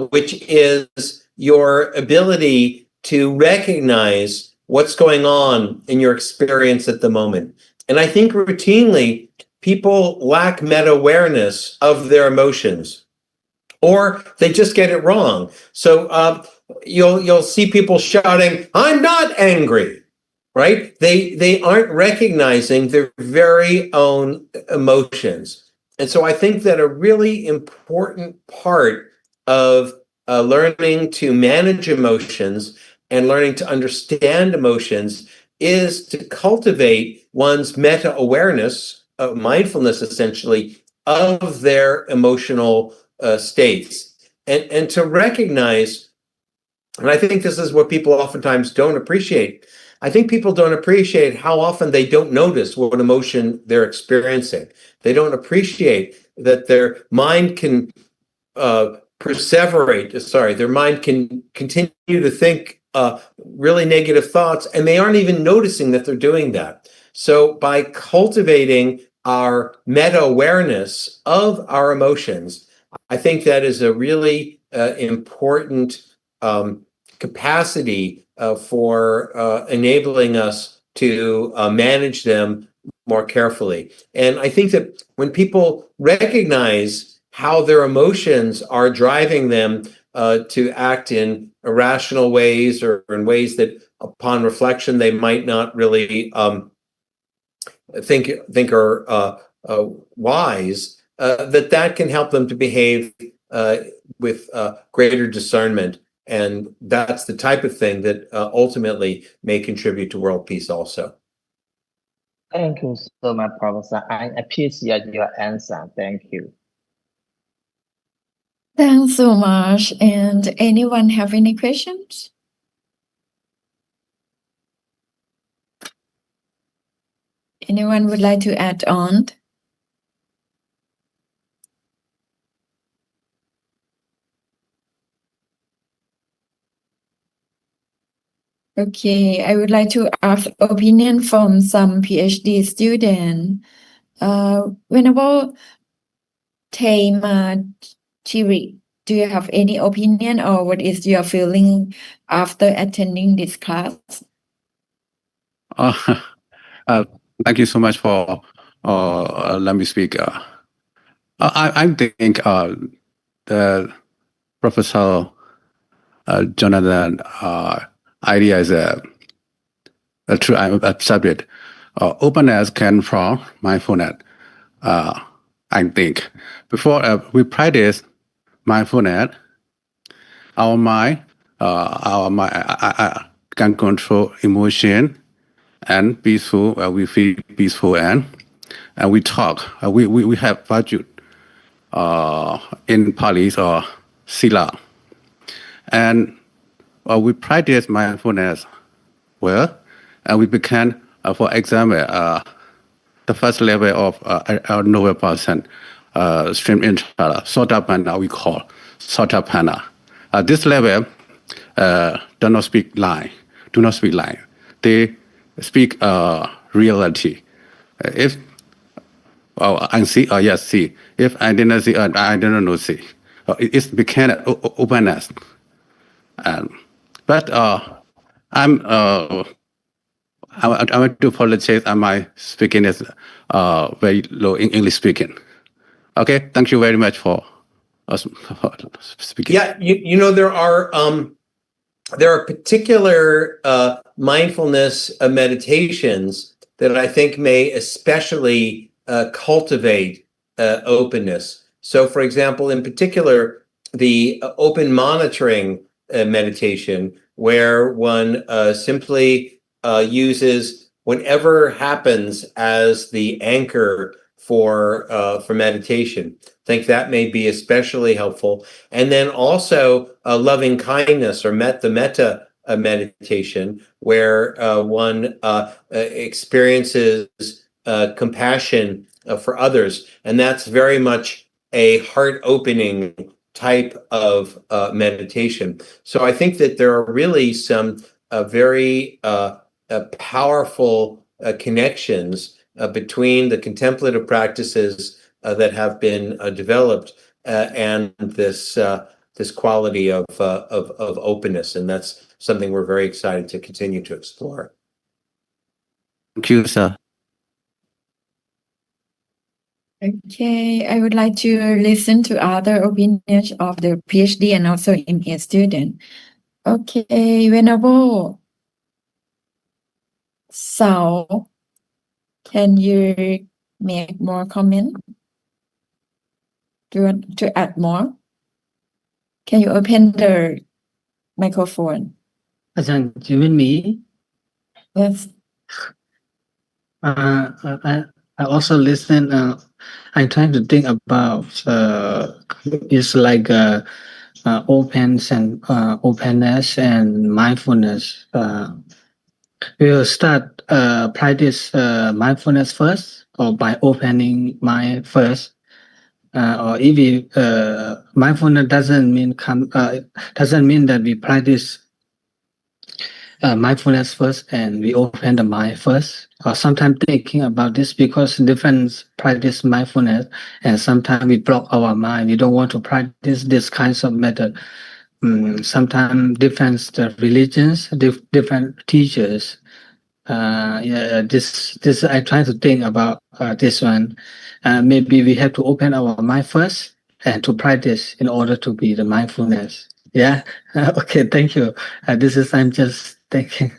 which is your ability to recognize what's going on in your experience at the moment. And I think routinely people lack meta-awareness of their emotions, or they just get it wrong. So you'll see people shouting, "I'm not angry," right? They aren't recognizing their very own emotions. And so I think that a really important part of learning to manage emotions and learning to understand emotions is to cultivate one's meta-awareness, mindfulness essentially, of their emotional states, and to recognize, and I think this is what people oftentimes don't appreciate. I think people don't appreciate how often they don't notice what emotion they're experiencing. They don't appreciate that their mind can their mind can continue to think really negative thoughts, and they aren't even noticing that they're doing that. So by cultivating our meta-awareness of our emotions, I think that is a really important capacity for enabling us to manage them more carefully. And I think that when people recognize how their emotions are driving them to act in irrational ways or in ways that, upon reflection, they might not really think are wise. That can help them to behave with greater discernment, and that's the type of thing that ultimately may contribute to world peace also. Thank you so much, Professor. I appreciate your answer. Thank you. Thanks so much. And anyone have any questions? Anyone would like to add on? Okay, I would like to ask opinion from some PhD student. Venerable Thaymatiri, do you have any opinion or what is your feeling after attending this class? Thank you so much for let me speak. I think the Professor Jonathan idea is a true subject. Openness can from mindfulness. I think before we practice mindfulness, our mind can control emotion and peaceful. We feel peaceful and we talk. We have virtue in Pali or Sila, and we practice mindfulness well, and we become, for example, the first level of a noble person, stream intellect, Sotapanna we call Sotapanna. This level do not speak lie. They speak reality. If I see, yes, see. If I didn't see, I don't know see. It's became openness. But I want to apologize. My speaking is very low in English speaking. Okay, thank you very much for speaking. Yeah, you know, there are particular mindfulness meditations that I think may especially cultivate openness. So, for example, in particular, the open monitoring meditation, where one simply uses whatever happens as the anchor for meditation. I think that may be especially helpful. And then also loving kindness or metta meditation, where one experiences compassion for others. And that's very much a heart-opening type of meditation. So I think that there are really some very powerful connections between the contemplative practices that have been developed and this quality of openness, and that's something we're very excited to continue to explore. Thank you, sir. Okay, I would like to listen to other opinions of the PhD and also MA student. Okay, Venerable So, can you make more comment? Do you want to add more? Can you open the microphone? Ajahn, you mean me? Yes. I also listen. I'm trying to think about it's like openness and mindfulness. We will start practice mindfulness first, or by opening mind first. Or if we, mindfulness doesn't mean that we practice mindfulness first and we open the mind first. Or sometimes thinking about this, because different practice mindfulness, and sometimes we block our mind. We don't want to practice this kinds of method. Sometimes different religions, different teachers. This I try to think about this one. Maybe we have to open our mind first, and to practice in order to be the mindfulness. Yeah. Okay. Thank you. I'm just thinking.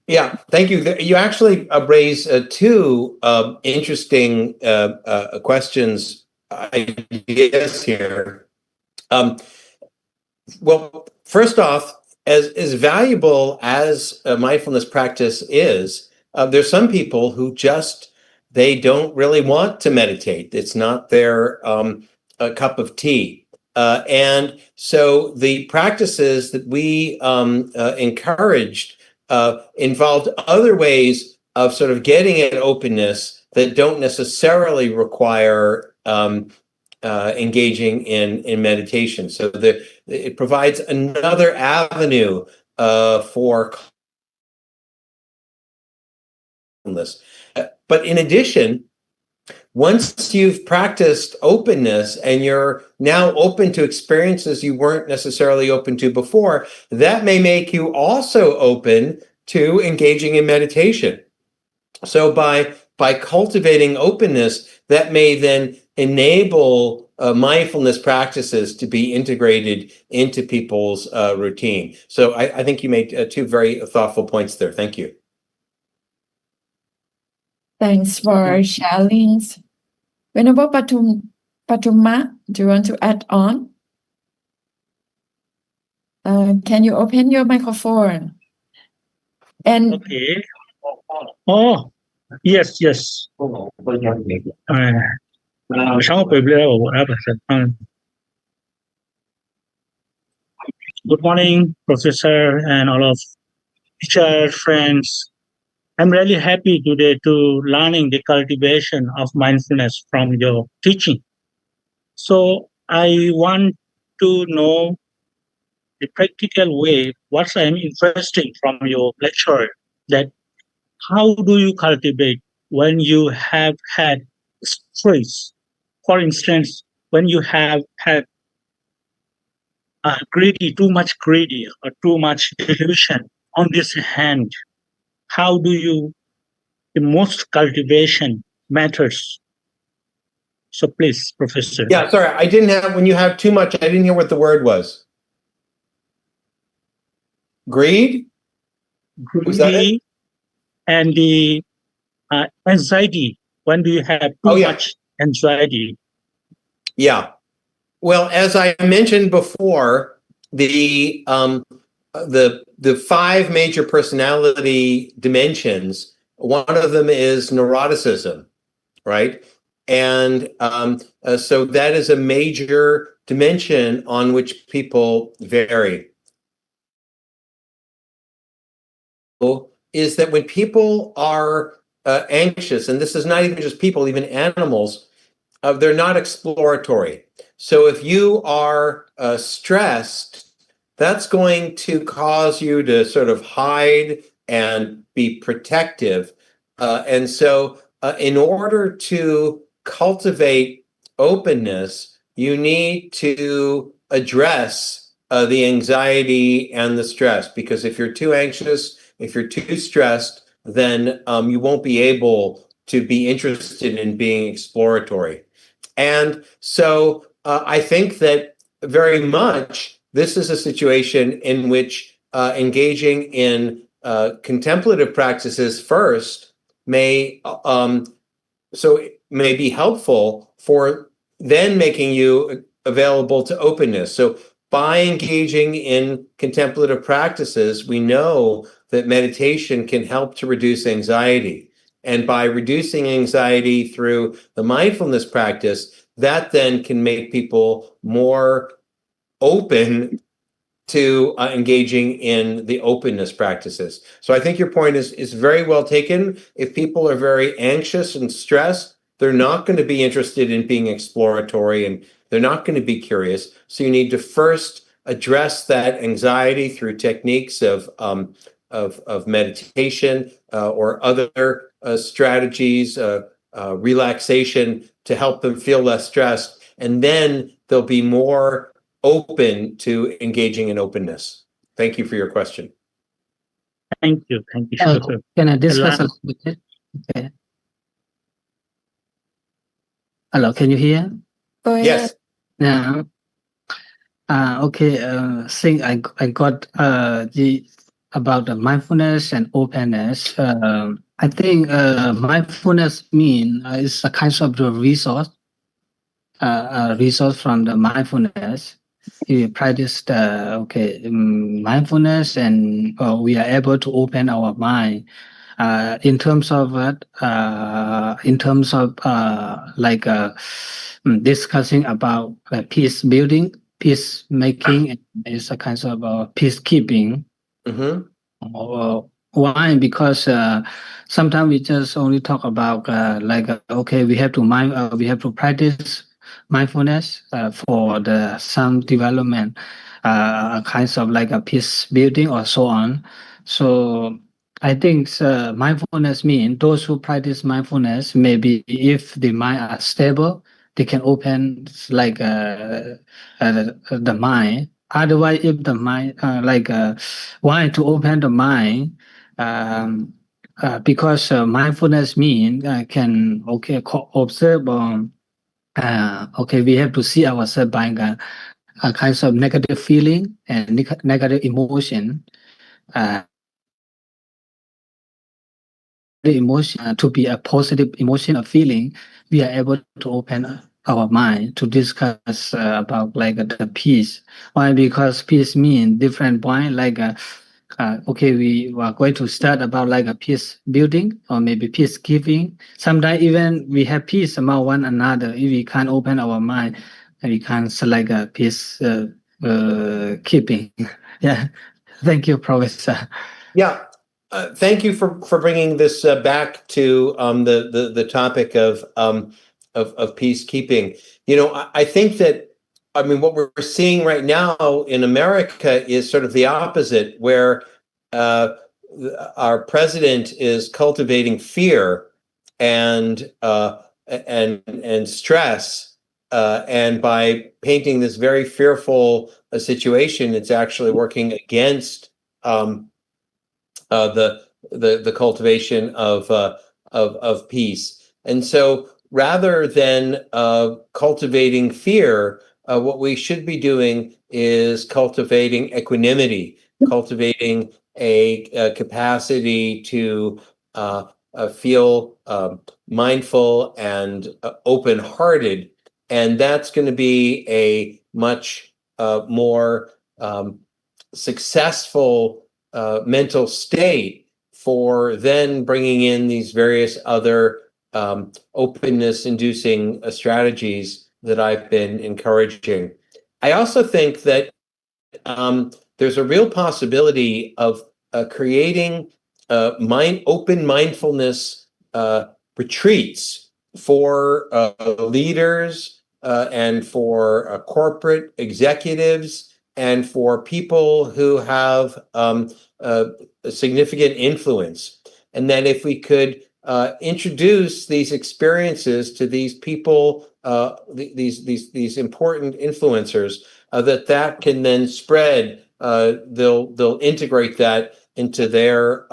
Yeah, thank you. You actually raised two interesting questions, ideas here. Well, first off, as valuable as a mindfulness practice is, there's some people who just, they don't really want to meditate. It's not their a cup of tea. And so the practices that we encouraged involved other ways of sort of getting at openness that don't necessarily require engaging in meditation. So it provides another avenue for mindfulness. But in addition, once you've practiced openness and you're now open to experiences you weren't necessarily open to before, that may make you also open to engaging in meditation. So by cultivating openness, that may then enable mindfulness practices to be integrated into people's routine. So I think you made two very thoughtful points there. Thank you. Thanks for sharing. Venerable Patuma, do you want to add on? Can you open your microphone? And Okay. Oh, yes. Good morning, Professor, and all of teacher friends. I'm really happy today to learning the cultivation of mindfulness from your teaching. So I want to know the practical way, what I'm interested from your lecture, that how do you cultivate when you have had stress? For instance, when you have had too much greedy or too much delusion. On this hand, how do you, the most cultivation matters? So please, Professor. Yeah, sorry, I didn't have, when you have too much, I didn't hear what the word was. Greed? Was that it? And the anxiety. When do you have too much anxiety? Yeah. Well, as I mentioned before, the five major personality dimensions, one of them is neuroticism, right? And so that is a major dimension on which people vary. Is that when people are anxious, and this is not even just people, even animals, they're not exploratory. So if you are stressed, that's going to cause you to sort of hide and be protective. And so in order to cultivate openness, you need to address the anxiety and the stress, because if you're too anxious, if you're too stressed, then you won't be able to be interested in being exploratory. And so I think that very much this is a situation in which engaging in contemplative practices first may be helpful for then making you available to openness. So by engaging in contemplative practices, we know that meditation can help to reduce anxiety. And by reducing anxiety through the mindfulness practice, that then can make people more open to engaging in the openness practices. So I think your point is very well taken. If people are very anxious and stressed, they're not going to be interested in being exploratory, and they're not going to be curious. So you need to first address that anxiety through techniques of meditation or other strategies, relaxation, to help them feel less stressed, and then they'll be more open to engaging in openness. Thank you for your question. Thank you. Can I discuss a little bit? Okay. Hello, can you hear? go ahead. Yes. Yeah. Okay. Think I got the about the mindfulness and openness. I think mindfulness is a kind of the resource. Resource from the mindfulness. We practice the mindfulness, and we are able to open our mind. In terms of what, discussing about peace building, peacemaking is a kind of peacekeeping. Why? Because sometimes we just only talk about we have to practice mindfulness for the some development, kinds of like a peace building or so on. So I think mindfulness means those who practice mindfulness, maybe if the mind are stable, they can open the mind. Otherwise, if the mind why to open the mind? Because mindfulness can observe. We have to see ourselves by a kinds of negative feeling and negative emotion. The emotion to be a positive emotion or feeling, we are able to open our mind to discuss about like the peace. Why? Because peace means different point. We are going to start about like a peace building or maybe peacekeeping. Sometimes even we have peace among one another. If we can't open our mind, we can't select a peace keeping. Yeah. Thank you, Professor. Yeah. Thank you for bringing this back to the topic of peacekeeping. I think that what we're seeing right now in America is sort of the opposite, where our president is cultivating fear and stress, and by painting this very fearful situation, it's actually working against the cultivation of peace. And so rather than cultivating fear, what we should be doing is cultivating equanimity, cultivating a capacity to feel mindful and open-hearted. And that's going to be a much more successful mental state for then bringing in these various other openness-inducing strategies that I've been encouraging. I also think that there's a real possibility of creating open mindfulness retreats for leaders and for corporate executives and for people who have a significant influence. And that if we could introduce these experiences to these people, these important influencers, that can then spread. They'll integrate that into their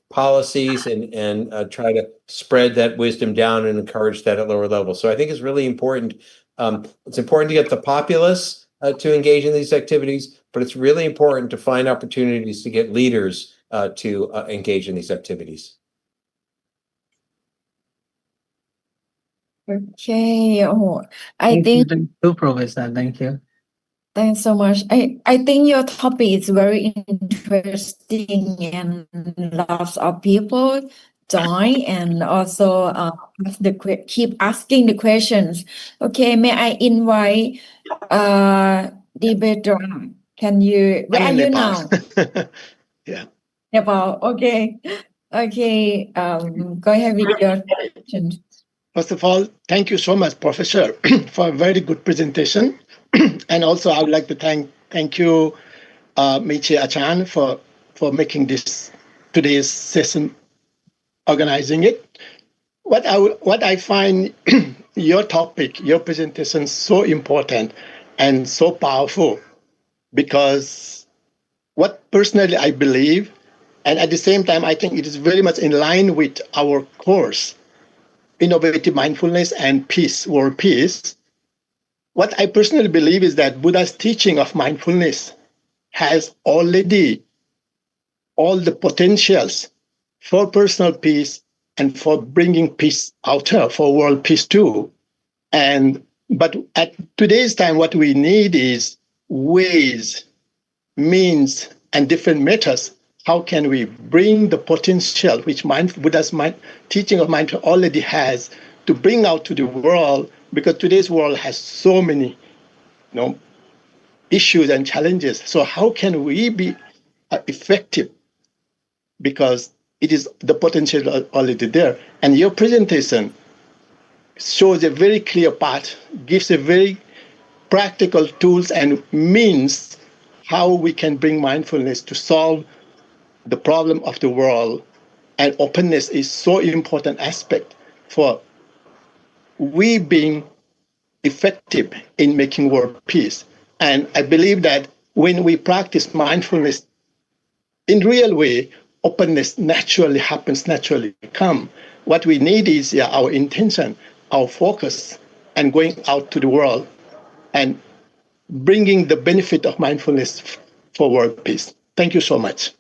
policies and try to spread that wisdom down and encourage that at lower levels. So I think it's really important. It's important to get the populace to engage in these activities, but it's really important to find opportunities to get leaders to engage in these activities. Okay. I Thank think you, Professor. Thank you. Thanks so much. I think your topic is very interesting and lots of people join and also keep asking the questions. Okay, may I invite debater? Where are you now? Yeah. Nepal. Okay. Okay. Go ahead with your questions. First of all, thank you so much, Professor, for a very good presentation. And also, I would like to thank you, Meche Achan, for making today's session, organizing it. What I find your topic, your presentation, so important and so powerful, because what personally I believe, and at the same time, I think it is very much in line with our course, Innovative Mindfulness and Peace, World Peace. what I personally believe is that Buddha's teaching of mindfulness has already all the potentials for personal peace and for bringing peace out here, for world peace too. But at today's time, what we need is ways, means, and different methods. How can we bring the potential which Buddha's teaching of mindfulness already has to bring out to the world? Because today's world has so many, issues and challenges. So how can we be effective? Because it is the potential already there. And your presentation shows a very clear path, gives a very practical tools and means how we can bring mindfulness to solve the problem of the world. And openness is so important aspect for we being effective in making world peace. And I believe that when we practice mindfulness in real way, openness naturally happens, naturally come. What we need is our intention, our focus, and going out to the world and bringing the benefit of mindfulness for world peace. Thank you so much.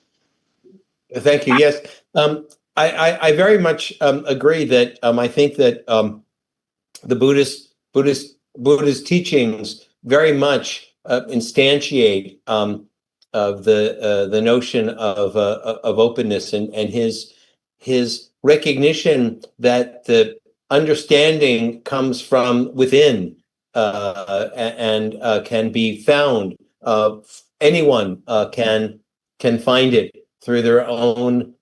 Thank you. Yes, I very much agree that I think that the Buddhist teachings very much instantiate of the notion of openness and his recognition that the understanding comes from within and can be found. Anyone can find it through their own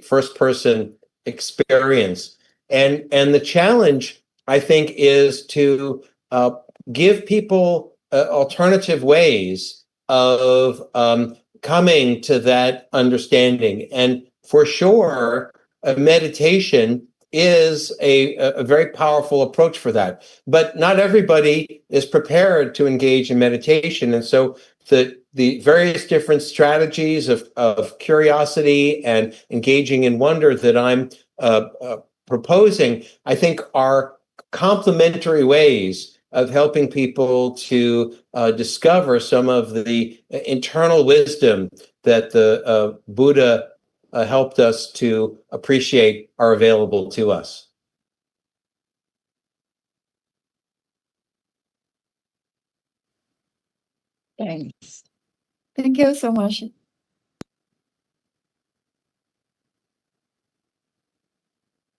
first-person experience, and the challenge, I think, is to give people alternative ways of coming to that understanding. And for sure, meditation is a very powerful approach for that. But not everybody is prepared to engage in meditation. And so the various different strategies of curiosity and engaging in wonder that I'm proposing, I think, are complementary ways of helping people to discover some of the internal wisdom that the Buddha helped us to appreciate are available to us. Thanks. Thank you so much.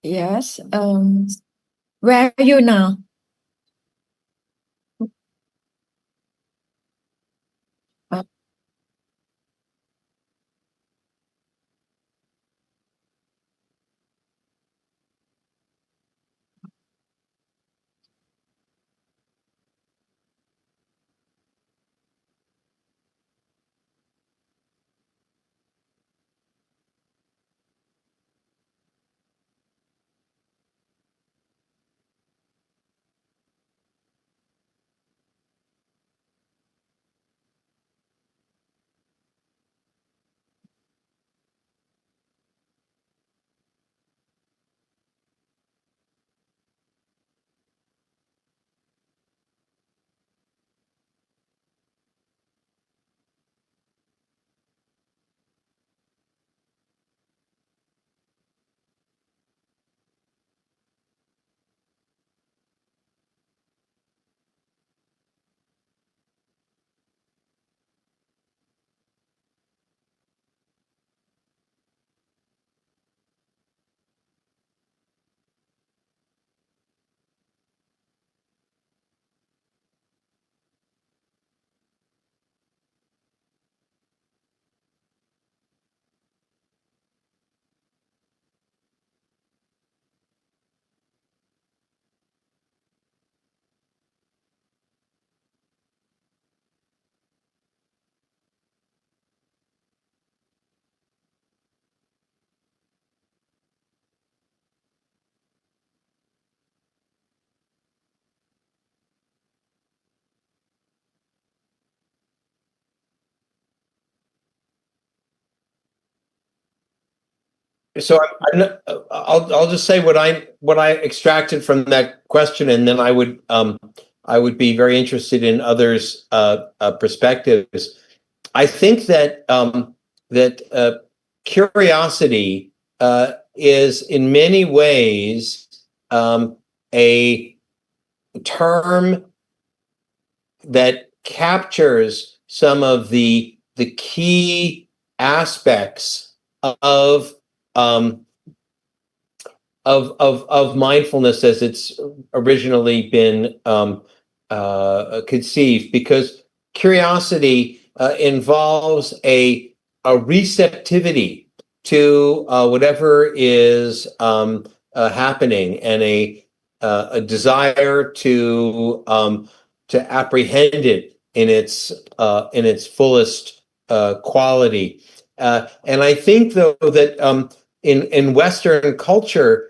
Yes. Where are you now? So I'll just say what I extracted from that question, and then I would I would be very interested in others' perspectives. I think that curiosity is in many ways a term that captures some of the key aspects of mindfulness as it's originally been conceived, because curiosity involves a receptivity to whatever is happening, and a desire to apprehend it in its fullest quality. And I think, though, that in Western culture,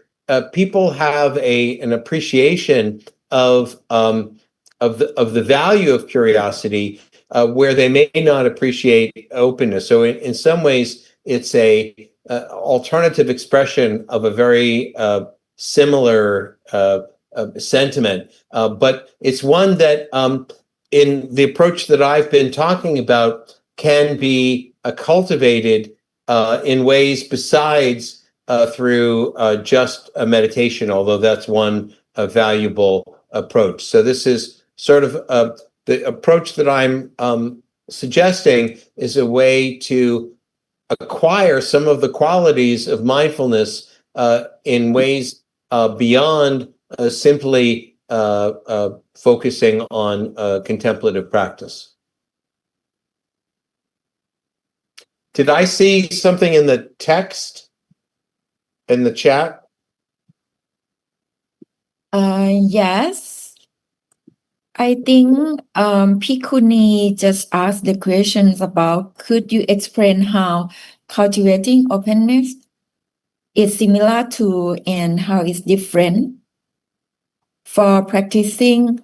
people have an appreciation of the value of curiosity, where they may not appreciate openness. So in some ways, it's a alternative expression of a very similar sentiment, but it's one that in the approach that I've been talking about can be cultivated in ways besides through just a meditation, although that's one valuable approach. So this is sort of the approach that I'm suggesting is a way to acquire some of the qualities of mindfulness in ways beyond simply focusing on contemplative practice. Did I see something in the text, in the chat? Yes. I think Pikuni just asked the questions about, could you explain how cultivating openness is similar to and how it's different for practicing,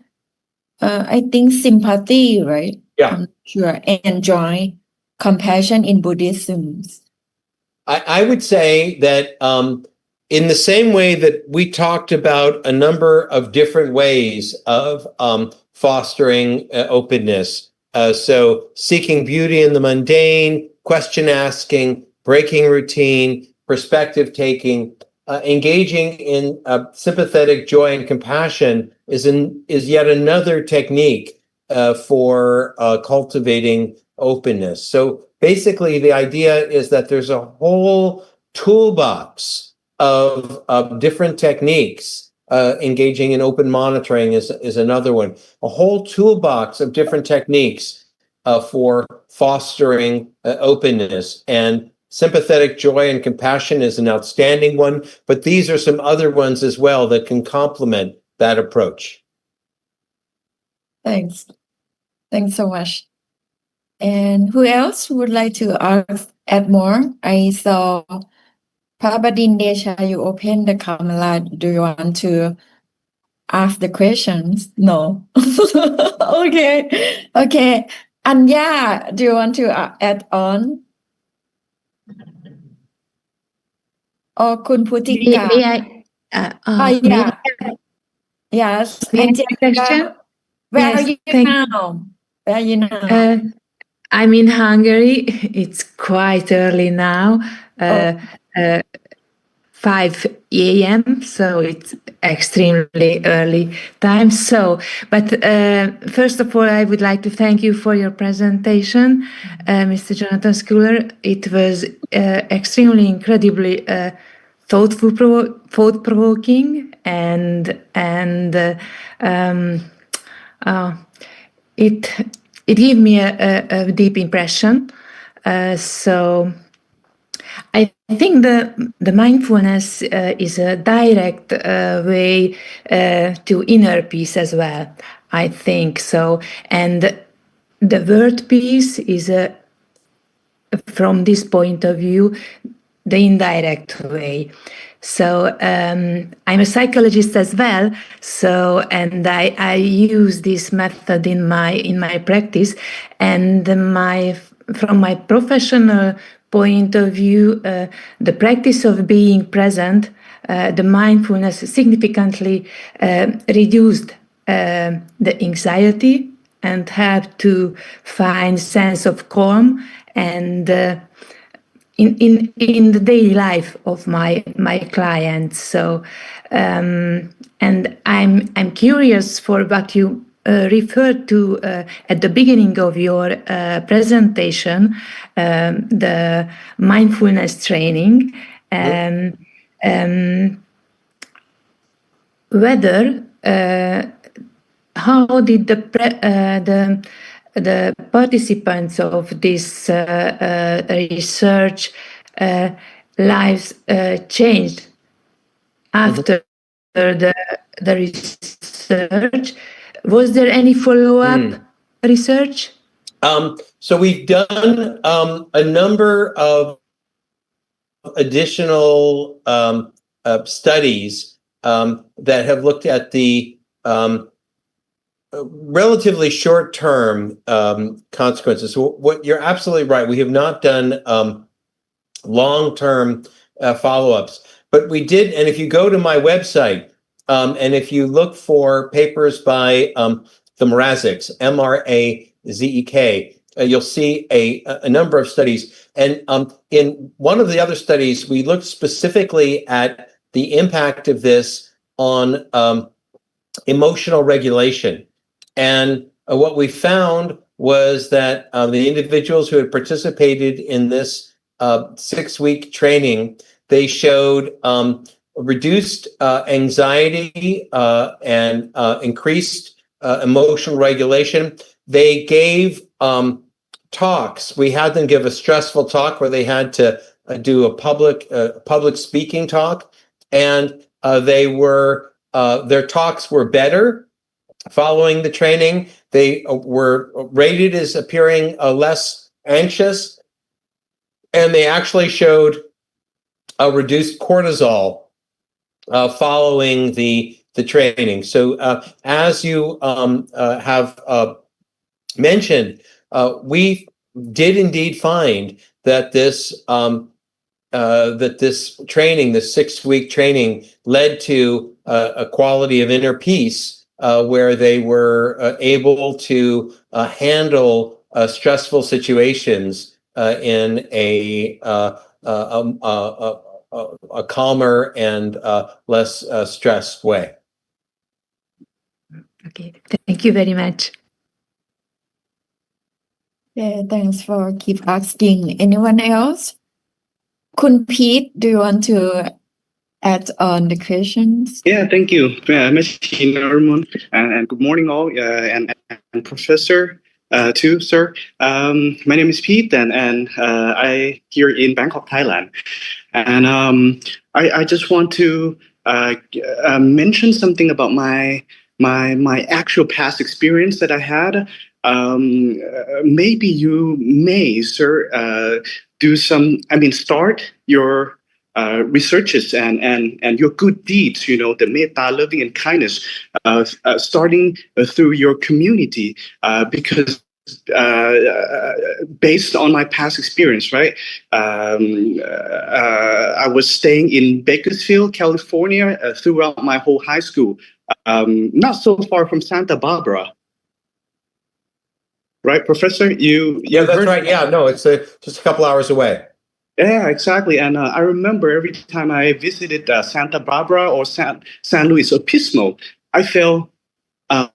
I think, sympathy, right? Yeah. I'm not sure, and joy, compassion in Buddhism. I would say that in the same way that we talked about a number of different ways of fostering openness, so seeking beauty in the mundane, question asking, breaking routine, perspective taking, engaging in sympathetic joy and compassion is yet another technique for cultivating openness. So basically, the idea is that there's a whole toolbox of different techniques. Engaging in open monitoring is another one. A whole toolbox of different techniques for fostering openness. And sympathetic joy and compassion is an outstanding one, but these are some other ones as well that can complement that approach. Thanks. Thanks so much. And who else would like to add more? I saw Prabhadin Desha, you open the camera. Do you want to ask the questions? No. Okay. Okay. Anya, do you want to add on? Or Kun Putika? May I? Yeah. Yes. May I And ask a question? Where Yes, are you thank now? Where are you now? I'm in Hungary. It's quite early now, 5 a.m., so it's extremely early time. So, but first of all, I would like to thank you for your presentation, Mr. Jonathan Schooler. It was extremely, incredibly thought-provoking, and it gave me a deep impression. So I think the mindfulness is a direct way to inner peace as well. I think so, and the word peace is from this point of view the indirect way. So I'm a psychologist as well. So, and I use this method in my practice, and from my professional point of view, the practice of being present, the mindfulness significantly reduced the anxiety and have to find sense of calm and in the daily life of my clients. So and I'm curious for what you referred to at the beginning of your presentation, the mindfulness training, whether how did the participants of this research lives changed after the research? Was there any follow-up research? So we've done a number of additional studies that have looked at the relatively short-term consequences. So what you're absolutely right. We have not done long-term follow-ups, but we did. And if you go to my website and if you look for papers by the Mrazeks, Mrazek, you'll see a number of studies. And in one of the other studies, we looked specifically at the impact of this on emotional regulation. And what we found was that the individuals who had participated in this 6-week training, they showed reduced anxiety and increased emotional regulation. They gave talks. We had them give a stressful talk where they had to do a public speaking talk, and their talks were better following the training. They were rated as appearing less anxious, and they actually showed a reduced cortisol following the training. So as you have mentioned, we did indeed find that this training, this 6-week training, led to a quality of inner peace where they were able to handle stressful situations in a calmer and less stressed way. Okay, thank you very much. Yeah, thanks for keep asking. Anyone else? Kun Pete, do you want to add on the questions? Yeah, thank you, Ms. Norman, and good morning all, and Professor too, sir. My name is Pete, and I here in Bangkok, Thailand, and I just want to mention something about my actual past experience that I had. Maybe you may, sir, do some. Start your researches and your good deeds, the metta, loving and kindness, starting through your community, because based on my past experience, right? I was staying in Bakersfield, California, throughout my whole high school, not so far from Santa Barbara. Right, Professor? Yeah, that's right. Yeah, no, it's just a couple hours away. Yeah, exactly. And I remember every time I visited Santa Barbara or San Luis Obispo, I felt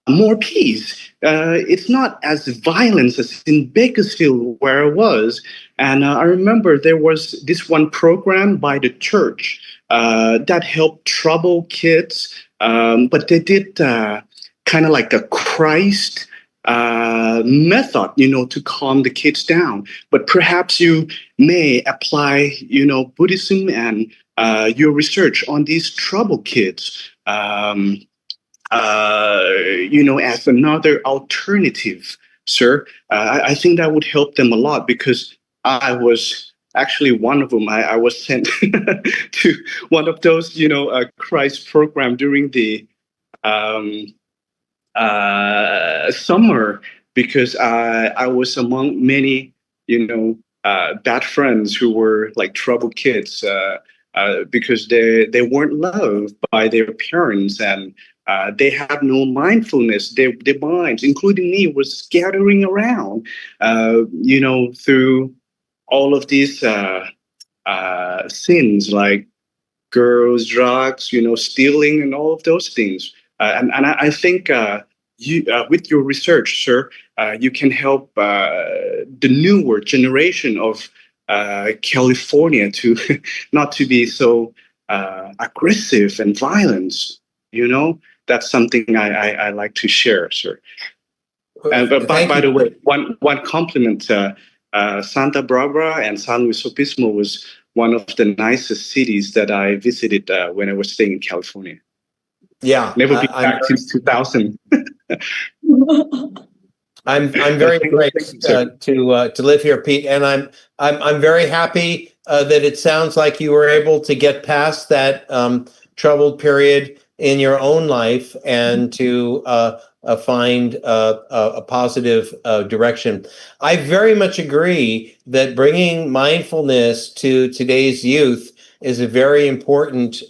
more peace. It's not as violent as in Bakersfield where I was. And I remember there was this one program by the church that helped troubled kids, but they did kind of like a Christ method, to calm the kids down. But perhaps you may apply, Buddhism and your research on these troubled kids, as another alternative, sir. I think that would help them a lot, because I was actually one of them. I was sent to one of those, Christ program during the summer, because I was among many, bad friends who were like troubled kids, because they weren't loved by their parents, and they have no mindfulness. Their minds, including me, was scattering around, through all of these sins like girls, drugs, stealing, and all of those things. And I think you, with your research, sir, you can help the newer generation of California to not to be so aggressive and violent. That's something I like to share, sir. But by the way, one compliment. Santa Barbara and San Luis Obispo was one of the nicest cities that I visited when I was staying in California. Yeah, Never been back since 2000. I'm very grateful to live here, Pete, and I'm very happy that it sounds like you were able to get past that troubled period in your own life and to find a positive direction. I very much agree that bringing mindfulness to today's youth is a very important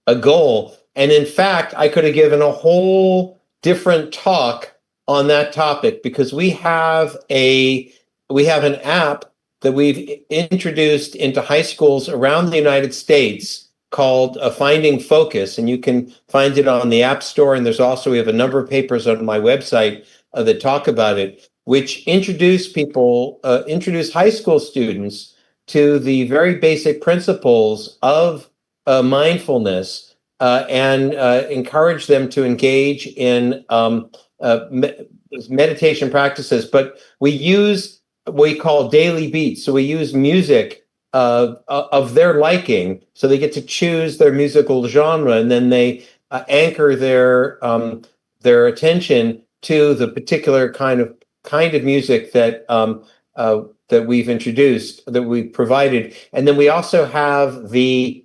a goal. And in fact, I could have given a whole different talk on that topic because we have an app that we've introduced into high schools around the United States called Finding Focus, and you can find it on the App Store. And we have a number of papers on my website that talk about it, which introduce high school students to the very basic principles of mindfulness and encourage them to engage in meditation practices. But we use what we call daily beats. So we use music of their liking, so they get to choose their musical genre, and then they anchor their attention to the particular kind of music that we've introduced, that we've provided. And then we also have the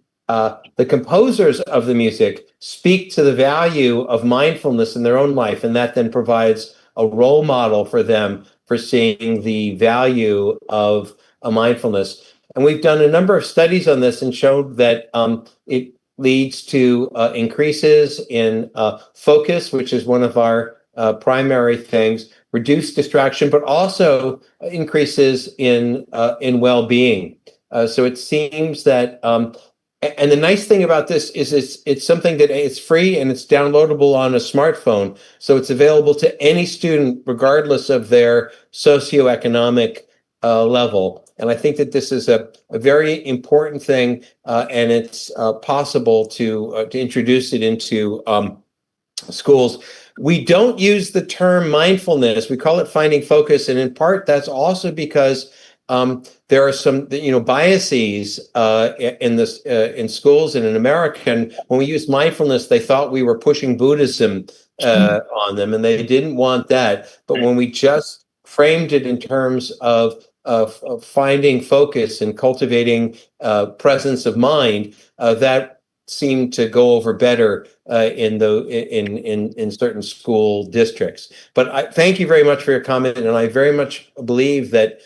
composers of the music speak to the value of mindfulness in their own life, and that then provides a role model for them for seeing the value of mindfulness. And we've done a number of studies on this and showed that it leads to increases in focus, which is one of our primary things, reduced distraction, but also increases in well-being. So it seems that, and the nice thing about this is it's something that it's free and it's downloadable on a smartphone. So it's available to any student, regardless of their socioeconomic level. And I think that this is a very important thing, and it's possible to introduce it into schools. We don't use the term mindfulness. We call it finding focus. And in part, that's also because there are some, biases in schools and in America. And when we use mindfulness, they thought we were pushing Buddhism on them, and they didn't want that. But when we just framed it in terms of finding focus and cultivating presence of mind, that seemed to go over better in certain school districts. But I thank you very much for your comment, and I very much believe that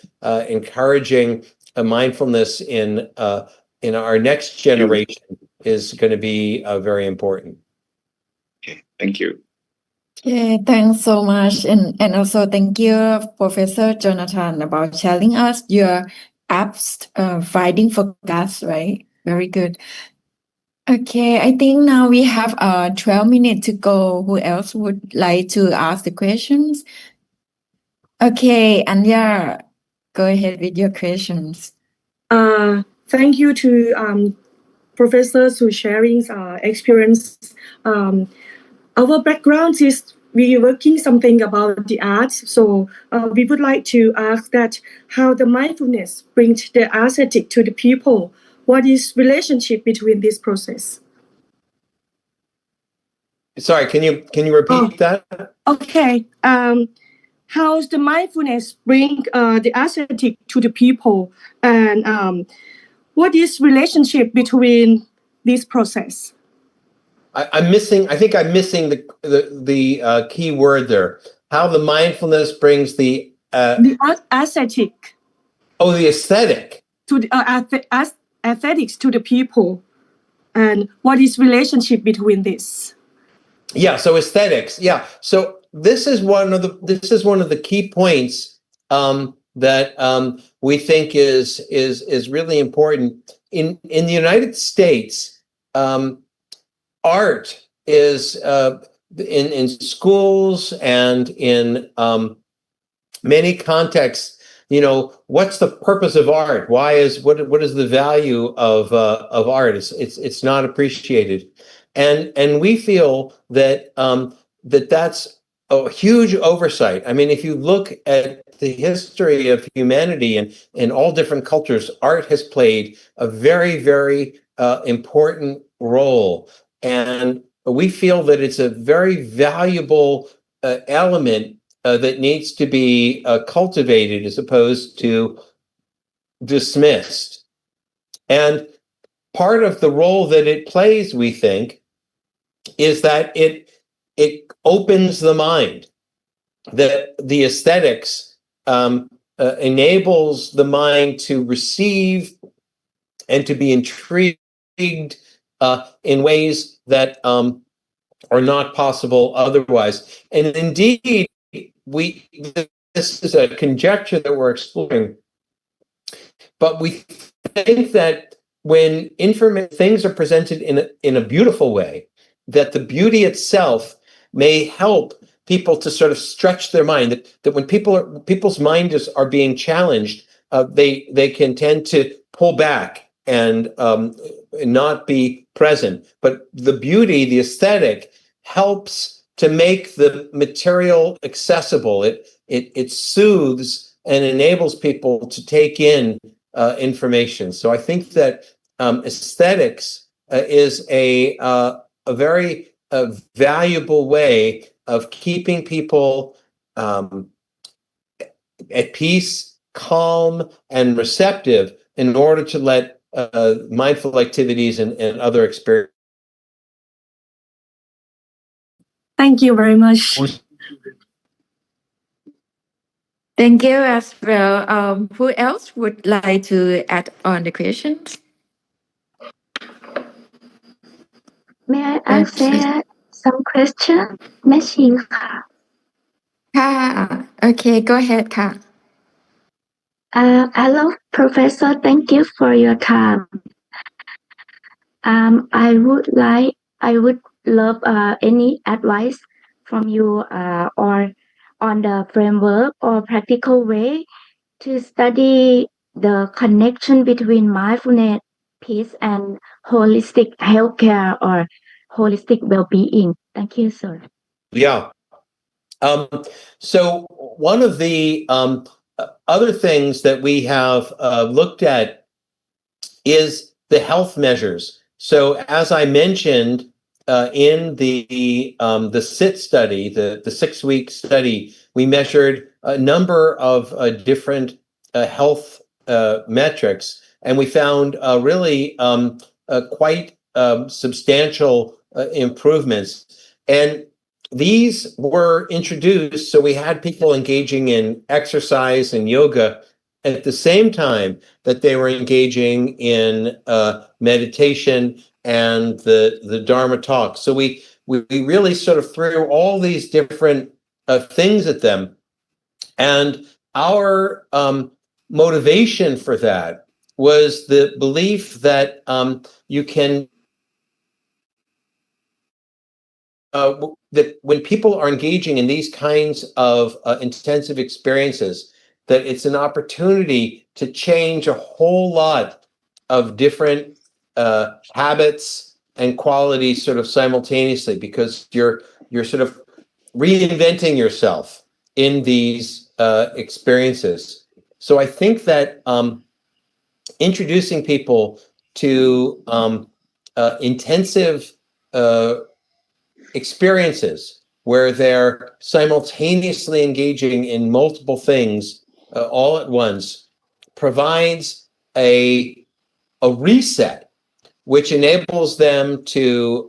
encouraging a mindfulness in our next generation is going to be very important. Okay, thank you. Okay, thanks so much. And also thank you, Professor Jonathan, about sharing us your apps, Finding Focus, right? Very good. Okay, I think now we have 12 minutes to go. Who else would like to ask the questions? Okay, Anya, go ahead with your questions. Thank you to professors who sharing experience. Our background is we working something about the arts, so we would like to ask that how the mindfulness brings the aesthetic to the people. What is relationship between this process? Sorry, can you repeat that? Okay. How the mindfulness bring the aesthetic to the people, and what is relationship between this process? I'm missing the key word there. How the mindfulness brings the aesthetic. Oh, the aesthetic. To the aesthetics to the people. and what is relationship between this? Yeah, so aesthetics. Yeah, so this is one of the key points that we think is really important in the United States. Art is in schools and in many contexts. You know, what's the purpose of art? What is the value of art? It's not appreciated, and we feel that that's a huge oversight. I mean, if you look at the history of humanity and in all different cultures, art has played a very, very important role, and we feel that it's a very valuable element that needs to be cultivated as opposed to dismissed. And part of the role that it plays, we think, is that it opens the mind, that the aesthetics enables the mind to receive and to be intrigued in ways that are not possible otherwise. And indeed, this is a conjecture that we're exploring, but we think that when things are presented in a beautiful way, that the beauty itself may help people to sort of stretch their mind. That when people's minds are being challenged, they can tend to pull back and not be present. But the beauty, the aesthetic, helps to make the material accessible. It soothes and enables people to take in information. So I think that aesthetics is a very valuable way of keeping people at peace, calm, and receptive in order to let mindful activities and other experiences. Thank you very much. Thank you as well. Who else would like to add on the questions? May I ask some question? แม่ชีค่ะ Okay, go ahead ค่ะ Hello, Professor. Thank you for your time. I would love any advice from you or on the framework or practical way to study the connection between mindfulness, peace, and holistic healthcare or holistic well-being. Thank you, sir. Yeah. So one of the other things that we have looked at is the health measures. So as I mentioned in the SIT study, the 6-week study, we measured a number of different health metrics, and we found really quite substantial improvements. And these were introduced, so we had people engaging in exercise and yoga at the same time that they were engaging in meditation and the Dharma talk. So we really sort of threw all these different things at them, and our motivation for that was the belief that you can. That when people are engaging in these kinds of intensive experiences, that it's an opportunity to change a whole lot of different habits and qualities sort of simultaneously, because you're sort of reinventing yourself in these experiences. So I think that introducing people to intensive experiences where they're simultaneously engaging in multiple things all at once provides a reset, which enables them to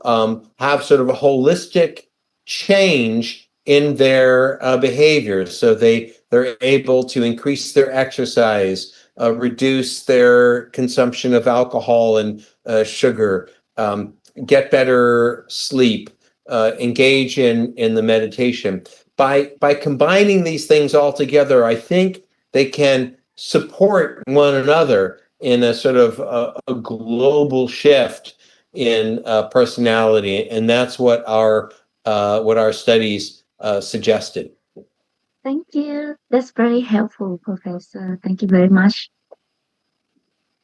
have sort of a holistic change in their behaviors. So they're able to increase their exercise, reduce their consumption of alcohol and sugar, get better sleep, engage in the meditation. By combining these things all together, I think they can support one another in a sort of a global shift in personality, and that's what our studies suggested. Thank you. That's very helpful, Professor. Thank you very much.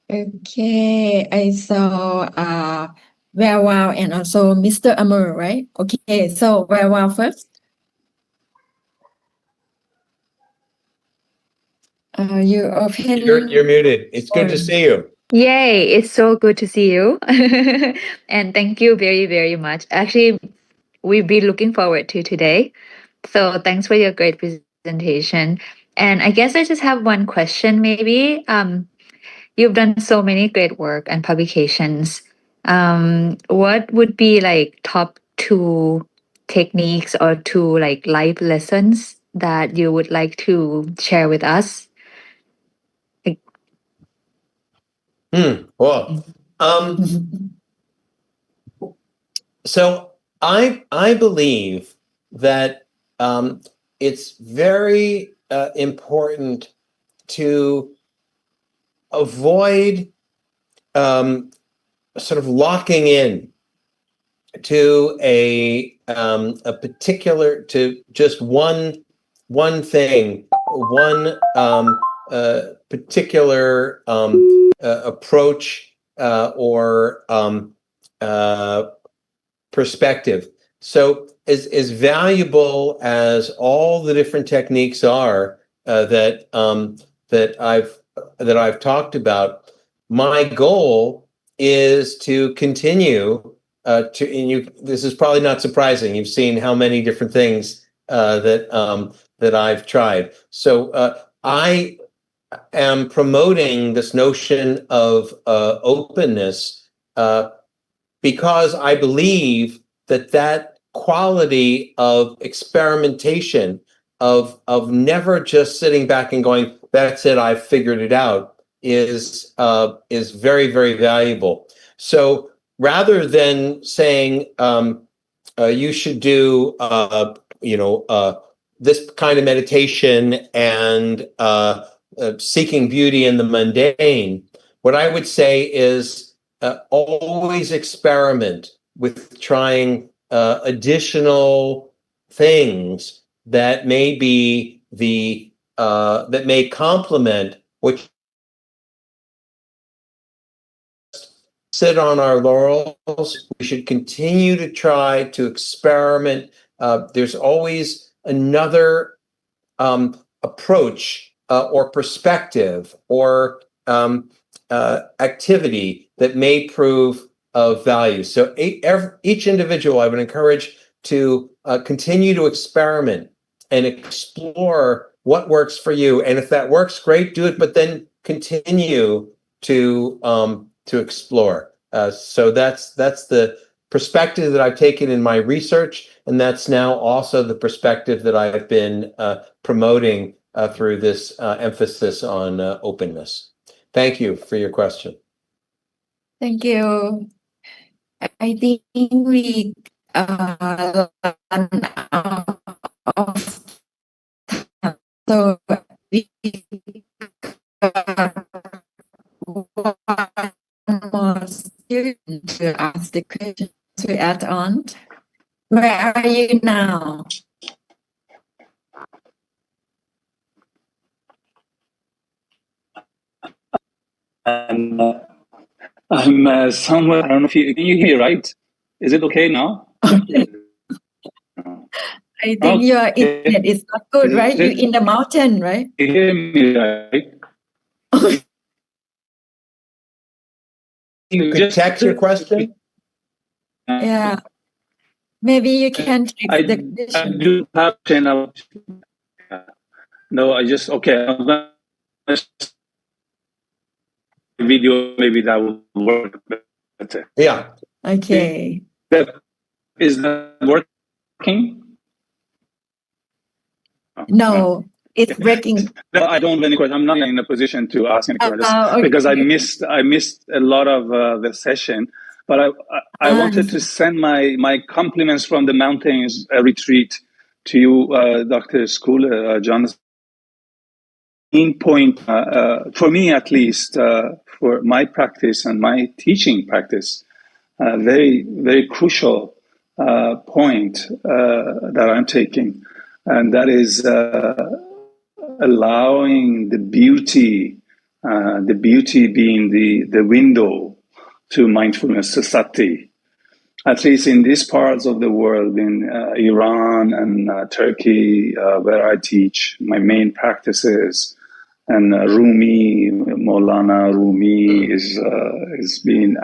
Okay, I saw Wow and also Mr. Amur, right? Okay, so Wow first. You open. You're muted. It's good to see you. Yay, it's so good to see you. And thank you very, very much. Actually, we've been looking forward to today. So thanks for your great presentation. And I guess I just have one question maybe. You've done so many great work and publications. What would be like top 2 techniques or 2 like life lessons that you would like to share with us? Well, so I believe that it's very important to avoid sort of locking in to a particular, to just one thing, one particular approach or perspective. So as valuable as all the different techniques are that I've talked about, my goal is to continue this is probably not surprising. You've seen how many different things that I've tried. So I am promoting this notion of openness because I believe that quality of experimentation, of never just sitting back and going, "That's it, I've figured it out," is very, very valuable. So rather than saying you should do this kind of meditation and seeking beauty in the mundane, what I would say is always experiment with trying additional things that may be that may complement what sit on our laurels. We should continue to try to experiment. There's always another approach or perspective or activity that may prove of value. So each individual, I would encourage to continue to experiment and explore what works for you. And if that works, great, do it, but then continue to explore. So that's the perspective that I've taken in my research, and that's now also the perspective that I've been promoting through this emphasis on openness. Thank you for your question. Thank you. I think we run out of time. So we got one more student to ask the question to add on. Where are you now? I'm somewhere. I don't know if you can you hear me right? Is it okay now? Okay. I think your internet is not good, right? You're in the mountain, right? You hear me right? You could text your question? Yeah. Maybe you can text the I question. do have channel. No, I just okay. I'm gonna video. Maybe that will work better. Yeah. Okay. Is that working? No, it's breaking. No, I don't have any questions. I'm not in a position to ask any questions Okay. because I missed a lot of the session. But I wanted to send my compliments from the mountains retreat to you, Dr. Skule, Jonathan. Main point, for me at least, for my practice and my teaching practice, very, very crucial point that I'm taking, and that is allowing the beauty being the window to mindfulness, to sati. At least in these parts of the world, in Iran and Turkey, where I teach, my main practices, and Rumi, Maulana Rumi is being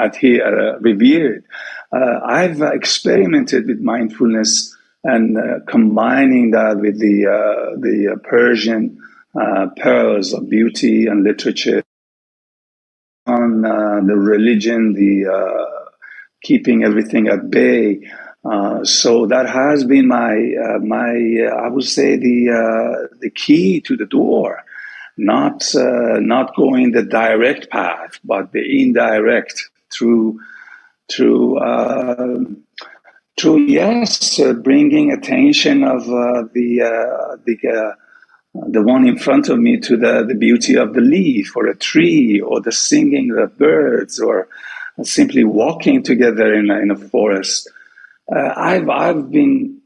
revered. I've experimented with mindfulness and combining that with the Persian pearls of beauty and literature, on the religion, the keeping everything at bay. So that has been my I would say the key to the door. Not going the direct path, but the indirect through yes, bringing attention of the one in front of me to the beauty of the leaf or a tree or the singing of birds or simply walking together in a forest. I've been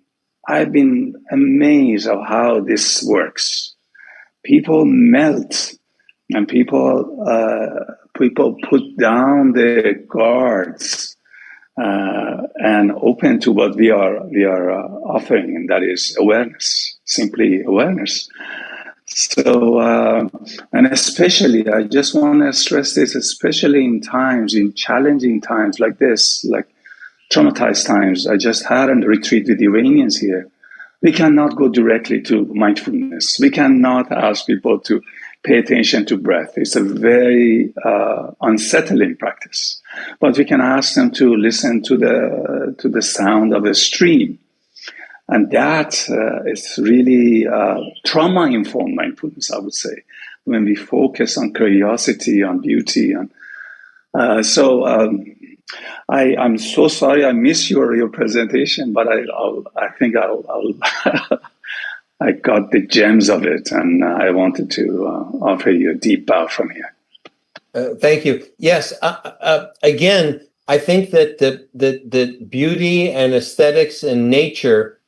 amazed of how this works. People melt, and people put down their guards and open to what we are offering, and that is awareness, simply awareness. So, and especially, I just want to stress this, especially in challenging times like this, like traumatized times. I just had a retreat with Iranians here. We cannot go directly to mindfulness. We cannot ask people to pay attention to breath. It's a very unsettling practice. But we can ask them to listen to the sound of a stream. And that is really trauma-informed mindfulness, I would say, when we focus on curiosity, on beauty. And I'm so sorry I missed your presentation, but I think I'll I got the gems of it, and I wanted to offer you a deep bow from here. Thank you. Yes, again, I think that the beauty and aesthetics and nature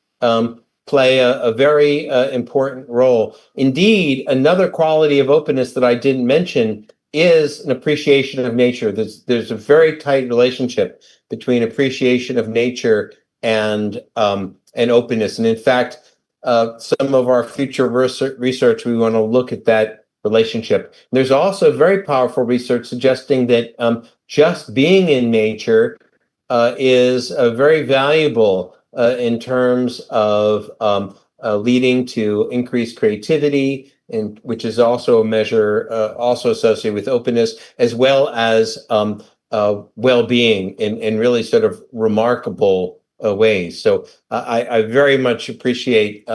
play a very important role. Indeed, another quality of openness that I didn't mention is an appreciation of nature. There's a very tight relationship between appreciation of nature and openness. And in fact, some of our future research, we want to look at that relationship. There's also very powerful research suggesting that just being in nature is very valuable in terms of leading to increased creativity, and which is also a measure also associated with openness, as well as well-being in really sort of remarkable ways. So I very much appreciate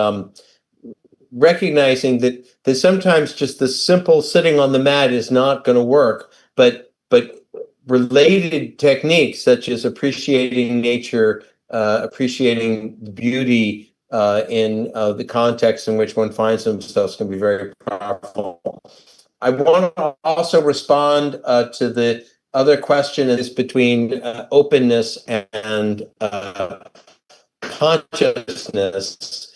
recognizing that sometimes just the simple sitting on the mat is not going to work, but related techniques such as appreciating nature, appreciating the beauty in the context in which one finds themselves can be very powerful. I want to also respond to the other question is between openness and consciousness.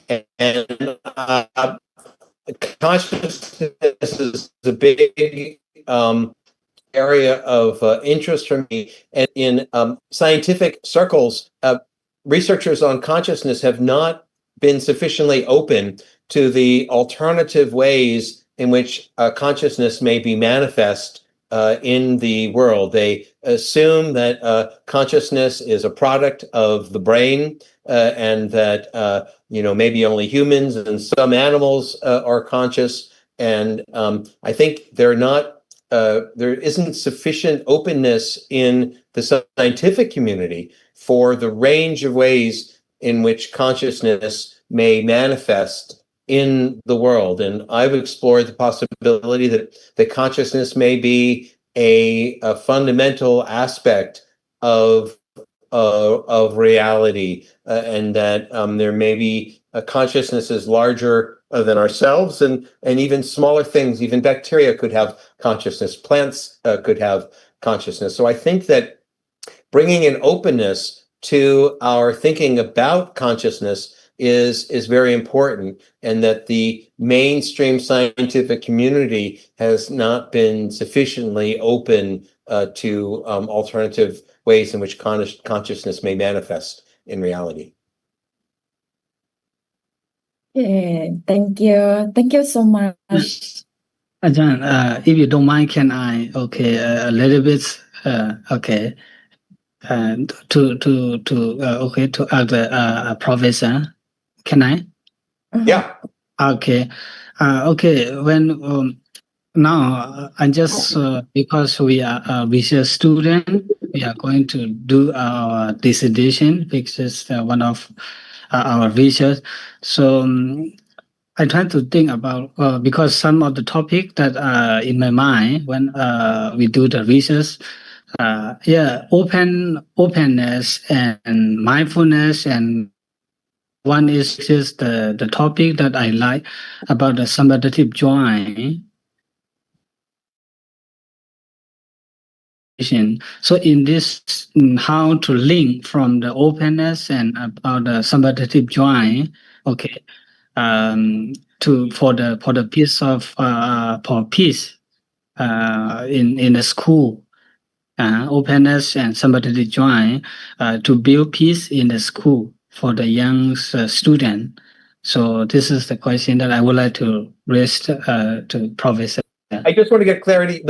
And consciousness is a big area of interest for me. And in scientific circles, researchers on consciousness have not been sufficiently open to the alternative ways in which consciousness may be manifest in the world. They assume that consciousness is a product of the brain, and that maybe only humans and some animals are conscious. And I think there isn't sufficient openness in the scientific community for the range of ways in which consciousness may manifest in the world. And I've explored the possibility that consciousness may be a fundamental aspect of reality, and that there may be consciousnesses larger than ourselves, and even smaller things. Even bacteria could have consciousness. Plants could have consciousness. So I think that bringing an openness to our thinking about consciousness is very important, and that the mainstream scientific community has not been sufficiently open to alternative ways in which consciousness may manifest in reality. Okay, thank you. Thank you so much. Ajahn, if you don't mind, can I, a little bit, to ask the professor, can I? Yeah. Okay. When now I just because we are a research student, we are going to do our dissertation, which is one of our research. So I try to think about because some of the topic that are in my mind when we do the research. Openness and mindfulness, and one is just the topic that I like about the sympathetic joy. So in this, how to link from the openness and about the sympathetic joy, for the piece of for peace in the school. Openness and sympathetic joy to build peace in the school for the young student. So this is the question that I would like to raise to Professor. I just want to get clarity.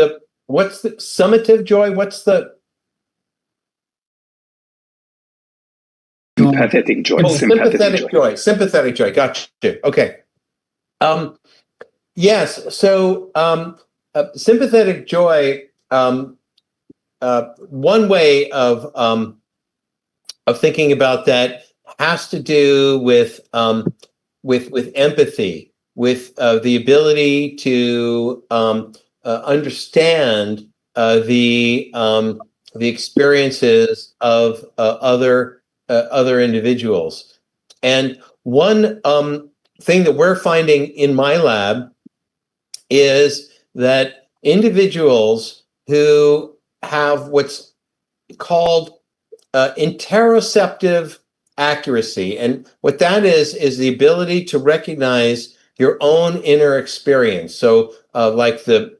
What's the summative joy? What's the sympathetic joy? Sympathetic joy. Sympathetic joy. Gotcha. Okay. Yes. So sympathetic joy. One way of thinking about that has to do with empathy, with the ability to understand the experiences of other individuals. And one thing that we're finding in my lab is that individuals who have what's called interoceptive accuracy. And what that is the ability to recognize your own inner experience. So like the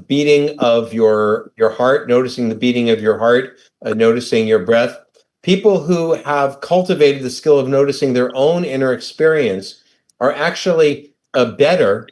beating of your heart, noticing the beating of your heart, noticing your breath. People who have cultivated the skill of noticing their own inner experience are actually better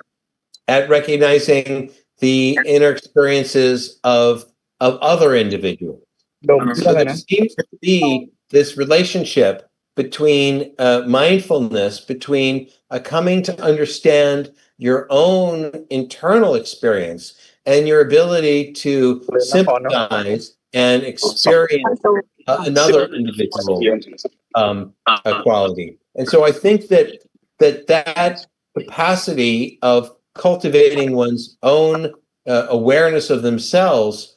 at recognizing the inner experiences of other individuals. So there seems to be this relationship between mindfulness, between coming to understand your own internal experience and your ability to sympathize and experience another individual quality. And so I think that capacity of cultivating one's own awareness of themselves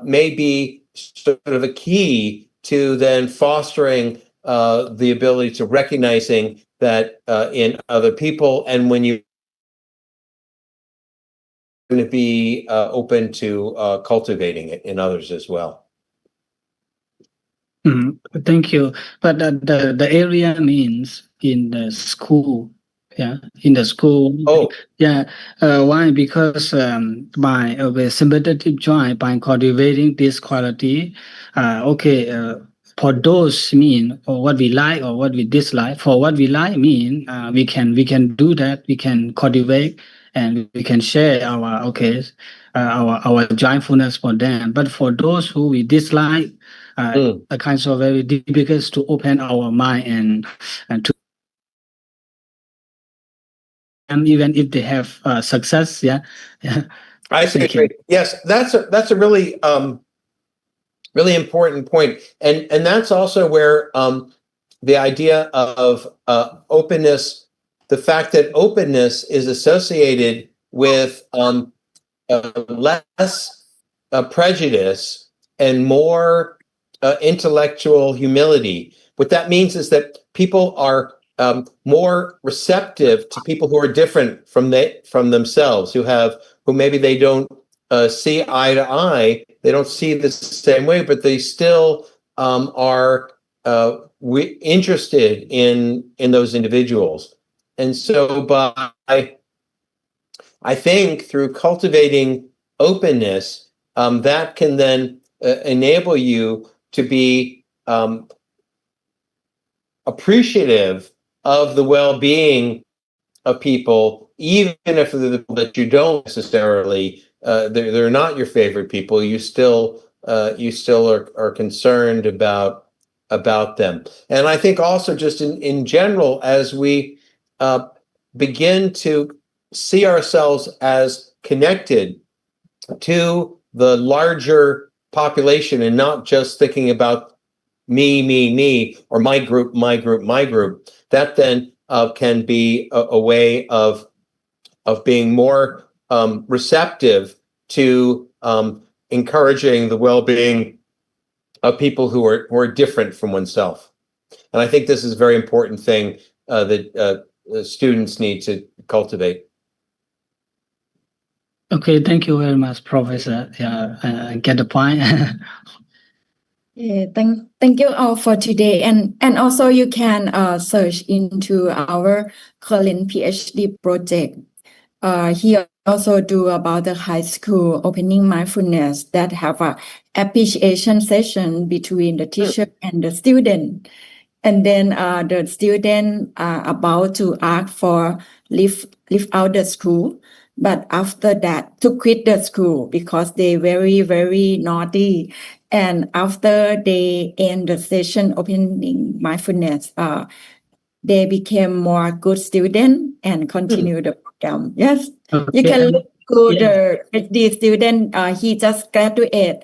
may be sort of a key to then fostering the ability to recognizing that in other people, and when you're going to be open to cultivating it in others as well. Thank you. But the area means in the school. In the school. Why? Because by sympathetic joy, by cultivating this quality, for those mean or what we like or what we dislike. For what we like mean we can do that. We can cultivate and we can share our joyfulness for them. But for those who we dislike, a kind of very difficult to open our mind and to. And even if they have success, I see. Yes, that's a really really important point, and that's also where the idea of openness, the fact that openness is associated with less prejudice and more intellectual humility. What that means is that people are more receptive to people who are different from themselves, who maybe they don't see eye to eye. They don't see this the same way, but they still are interested in those individuals. And so I think through cultivating openness, that can then enable you to be appreciative of the well-being of people, even if they're the people that you don't necessarily, they're not your favorite people. You still are concerned about them. And I think also just in general, as we begin to see ourselves as connected to the larger population and not just thinking about me, or my group, that then can be a way of being more receptive to encouraging the well-being of people who are different from oneself. And I think this is a very important thing that students need to cultivate. Okay, thank you very much, Professor. Yeah, I get the point. Yeah, thank you all for today, and also you can search into our current PhD project. He also do about the high school opening mindfulness that have a appreciation session between the teacher and the student, and then the student are about to ask for leave out the school. But after that, to quit the school because they very, very naughty. And after they end the session opening mindfulness, they became more good student and continue the program. Yes, you can look to the PhD student. He just graduated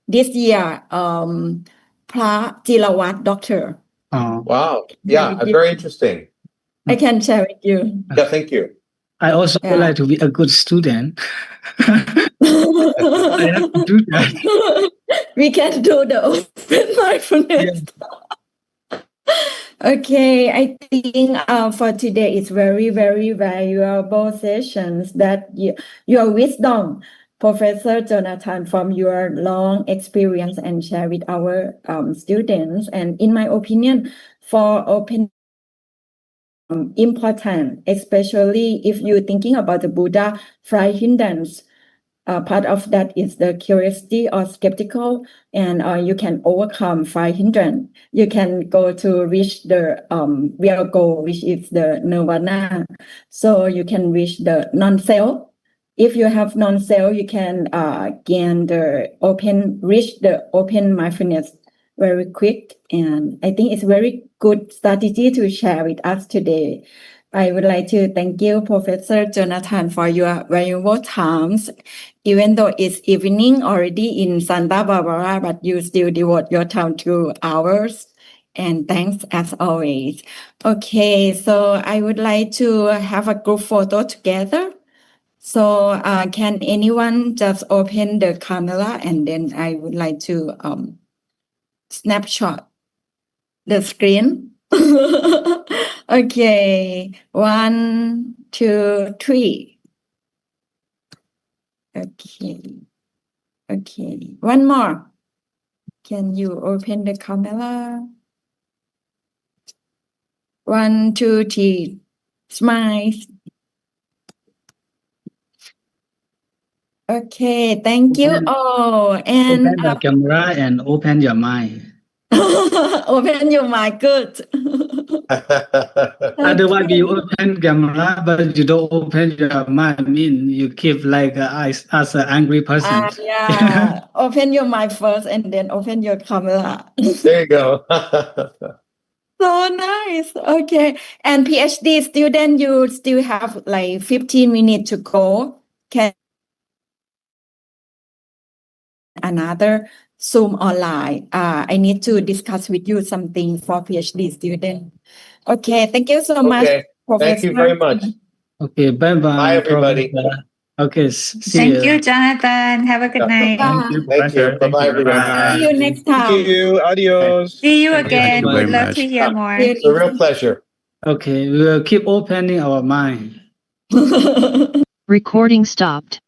this year. Jirawat doctor. Oh, wow! Yeah, very interesting. I can share with you. Yeah, thank you. I also would like to be a good student. I have to do that. We can do the open mindfulness. Okay, I think for today it's very, very valuable sessions that your wisdom, Professor Jonathan, from your long experience and share with our students. And in my opinion, for open important, especially if you're thinking about the Buddha five hindrance. Part of that is the curiosity or skeptical, and you can overcome five hindrance. You can go to reach the real goal, which is the nirvana. So you can reach the non-self. If you have non-self, you can reach the open mindfulness very quick. And I think it's very good strategy to share with us today. I would like to thank you, Professor Jonathan, for your valuable times. Even though it's evening already in Santa Barbara, but you still devote your time to ours. And thanks as always. Okay, so I would like to have a group photo together. So can anyone just open the camera, and then I would like to snapshot the screen. Okay, 1, 2, 3. Okay, one more. Can you open the camera? 1, 2, 3. Smile. Okay, thank you all. And open the camera and open your mind. open your mind, good. Otherwise, you open camera, but you don't open your mind. I mean, you keep like eyes as an angry person. Yeah, open your mind first and then open your camera. There you go. So nice. Okay. And PhD student, you still have like 15 minutes to go. Can another Zoom online. I need to discuss with you something for PhD student. Okay. Thank you so much, Okay. Professor. Thank you very much. Okay. Bye bye. Bye, everybody. Professor. Okay, see Thank you. you, Jonathan. Have a good night. Thank you, Thank you. Professor. Thank Bye-bye, you. everyone. Bye. See you next Thank time. you. Adios. See you Thank you again. so Would very love much. to hear more. It's a real pleasure. Okay, we will keep opening our mind. Recording stopped.